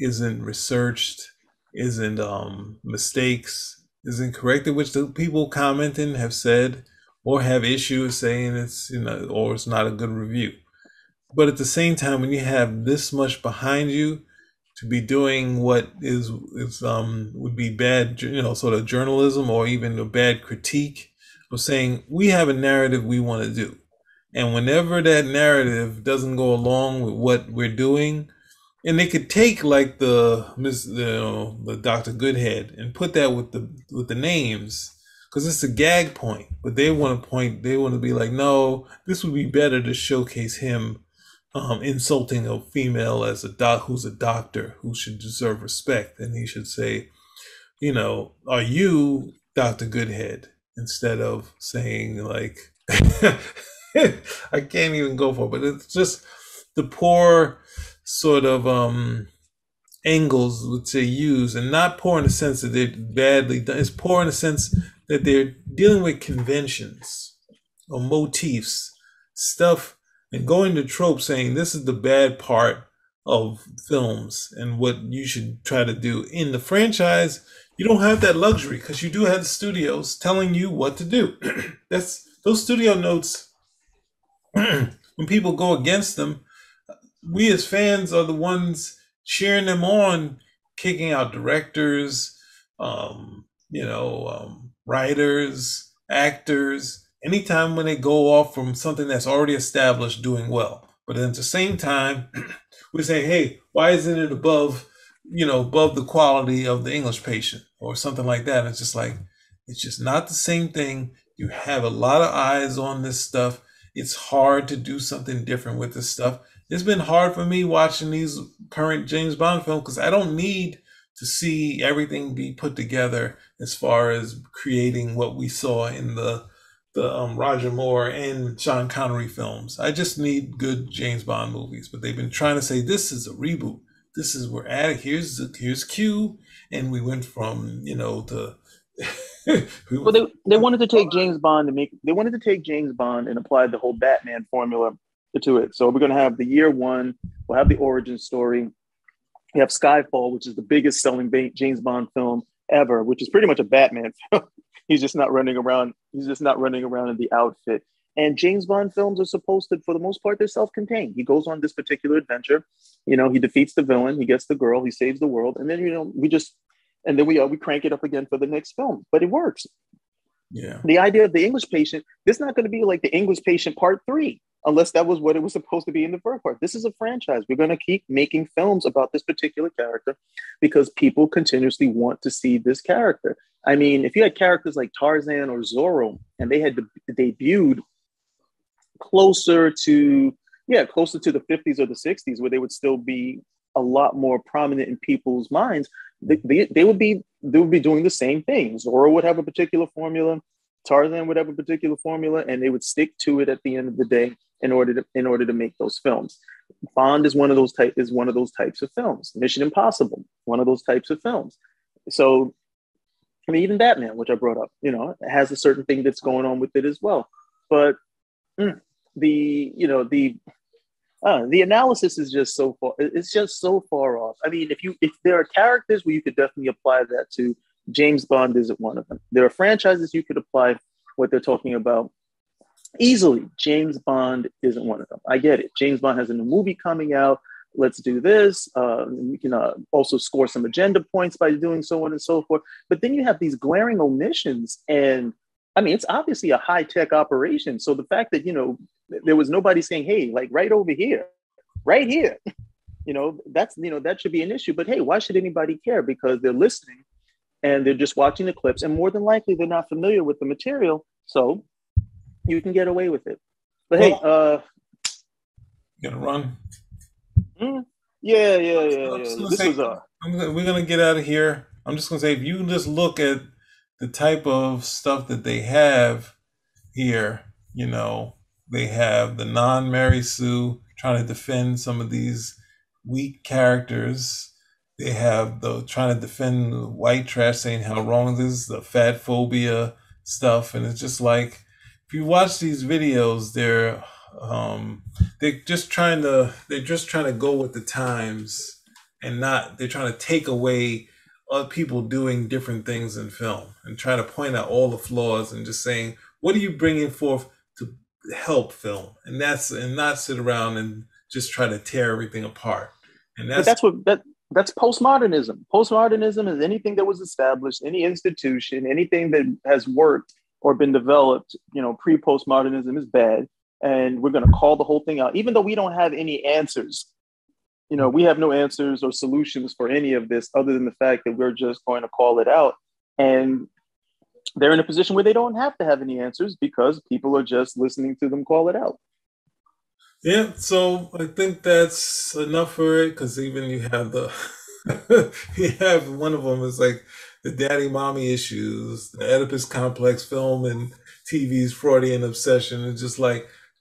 isn't researched, isn't mistakes, isn't corrected, which the people commenting have said or have issues saying it's, or it's not a good review. But at the same time, when you have this much behind you to be doing what would be bad, sort of journalism or even a bad critique of saying we have a narrative we want to do. And whenever that narrative doesn't go along with what we're doing, and they could take like the Dr. Goodhead and put that with the names, because it's a gag point, but they want to be like, no, this would be better to showcase him insulting a female as who's a doctor who should deserve respect, and he should say, are you Dr. Goodhead, instead of saying like I can't even go for it, but it's just the poor sort of angles which they use, and not poor in the sense that they're badly done. It's poor in the sense that they're dealing with conventions or motifs, stuff, and going to tropes, saying this is the bad part of films and what you should try to do. In the franchise, you don't have that luxury because you do have the studios telling you what to do. Those studio notes, when people go against them, we as fans are the ones cheering them on, kicking out directors, writers, actors, anytime when they go off from something that's already established doing well. But at the same time, we say, hey, why isn't it above the quality of the English Patient or something like that? It's just like, it's just not the same thing. You have a lot of eyes on this stuff. It's hard to do something different with this stuff. It's been hard for me watching these current James Bond films because I don't need to see everything be put together as far as creating what we saw in the Roger Moore and Sean Connery films. I just need good James Bond movies. But they've been trying to say this is a reboot. This is we're at it. Here's Q, and we went from to. Well, they wanted to take James Bond and apply the whole Batman formula to it. So we're going to have the year one. We'll have the origin story. We have Skyfall, which is the biggest selling James Bond film ever, which is pretty much a Batman film. He's just not running around in the outfit. And James Bond films are supposed to, for the most part, they're self-contained. He goes on this particular adventure. He defeats the villain. He gets the girl. He saves the world. And then, we crank it up again for the next film. But it works. Yeah. The idea of the English Patient, this is not going to be like the English Patient Part 3. unless that was what it was supposed to be in the first part. This is a franchise. We're going to keep making films about this particular character because people continuously want to see this character. I mean, if you had characters like Tarzan or Zorro and they had debuted closer to the 50s or the 60s, where they would still be a lot more prominent in people's minds, they would be doing the same thing. Zorro would have a particular formula, Tarzan would have a particular formula, and they would stick to it at the end of the day in order to make those films. Bond is one of those types of films. Mission Impossible, one of those types of films. So, I mean, even Batman, which I brought up, it has a certain thing that's going on with it as well. But the analysis is just so far. It's just so far off. I mean, if there are characters where you could definitely apply that to, James Bond isn't one of them. There are franchises you could apply what they're talking about easily. James Bond isn't one of them. I get it. James Bond has a new movie coming out. Let's do this. We can also score some agenda points by doing so on and so forth. But then you have these glaring omissions, and I mean, it's obviously a high-tech operation. So the fact that, there was nobody saying, hey, like right over here, right here, that should be an issue. But hey, why should anybody care? Because they're listening and they're just watching the clips, and more than likely they're not familiar with the material. So you can get away with it. But you gonna run? Yeah. We're gonna get out of here. I'm just gonna say, if you can just look at the type of stuff that they have here, they have the non-Mary Sue trying to defend some of these weak characters. They have trying to defend white trash, saying how wrong this is, the fat phobia stuff. And it's just like, if you watch these videos, they're just trying to go with the times, and they're trying to take away other people doing different things in film and trying to point out all the flaws and just saying, what are you bringing forth to help film? And not sit around and just try to tear everything apart. And that's postmodernism. Postmodernism is anything that was established, any institution, anything that has worked or been developed, pre-postmodernism is bad. And we're going to call the whole thing out, even though we don't have any answers. We have no answers or solutions for any of this other than the fact that we're just going to call it out. And they're in a position where they don't have to have any answers because people are just listening to them call it out. Yeah, so I think that's enough for it, because even you have you have one of them is like the daddy mommy issues, the Oedipus complex, film and TV's Freudian obsession. It's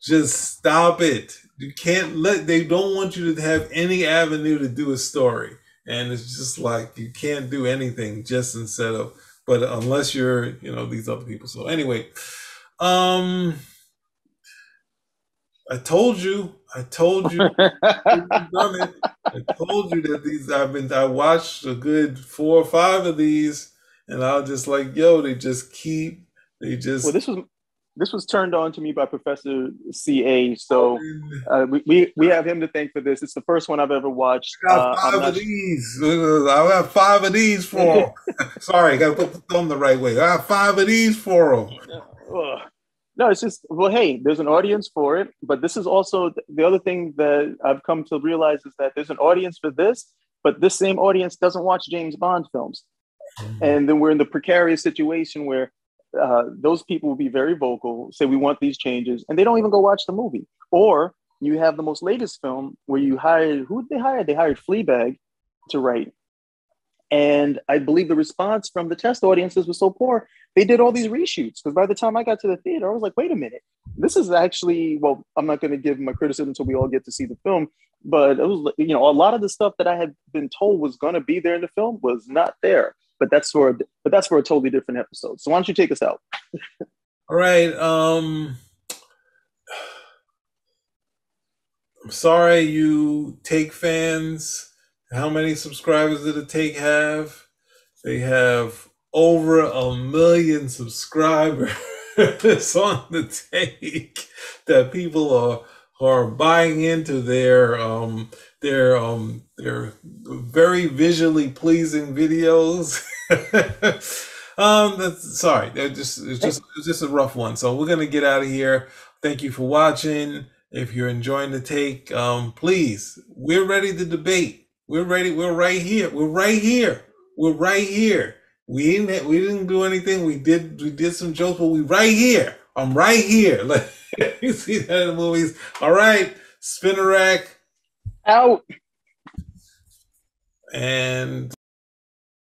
just stop it. You can't they don't want you to have any avenue to do a story. And it's just like, you can't do anything just instead of, but unless you're, these other people. So anyway, I told you I told you that I watched a good 4 or 5 of these, and I was just like, yo, well, this was turned on to me by Professor CA, so we have him to thank for this. It's the first one I've ever watched. I got 5 of these. I have 5 of these for him. Sorry, I got to put the thumb the right way. I have 5 of these for him. No, it's just, well, hey, there's an audience for it, but this is also the other thing that I've come to realize is that there's an audience for this, but this same audience doesn't watch James Bond films. And then we're in the precarious situation where those people will be very vocal, say we want these changes, and they don't even go watch the movie. Or you have the most latest film where you hired, who did they hire? They hired Fleabag to write. And I believe the response from the test audiences was so poor, they did all these reshoots. Because by the time I got to the theater, I was like, wait a minute. This is actually, well, I'm not going to give my criticism until we all get to see the film. But it was, a lot of the stuff that I had been told was going to be there in the film was not there. But that's for a totally different episode. So why don't you take us out? All right. I'm sorry, you Take fans. How many subscribers did the Take have? They have over 1 million subscribers on the Take that people are buying into their very visually pleasing videos. Sorry, it's just a rough one. So we're gonna get out of here. Thank you for watching. If you're enjoying the take, please, we're ready to debate. We're ready. We're right here. We're right here. We're right here. We didn't do anything. We did some jokes, but we right here. I'm right here. Like, you see that in the movies. All right, spin a rack. Out. And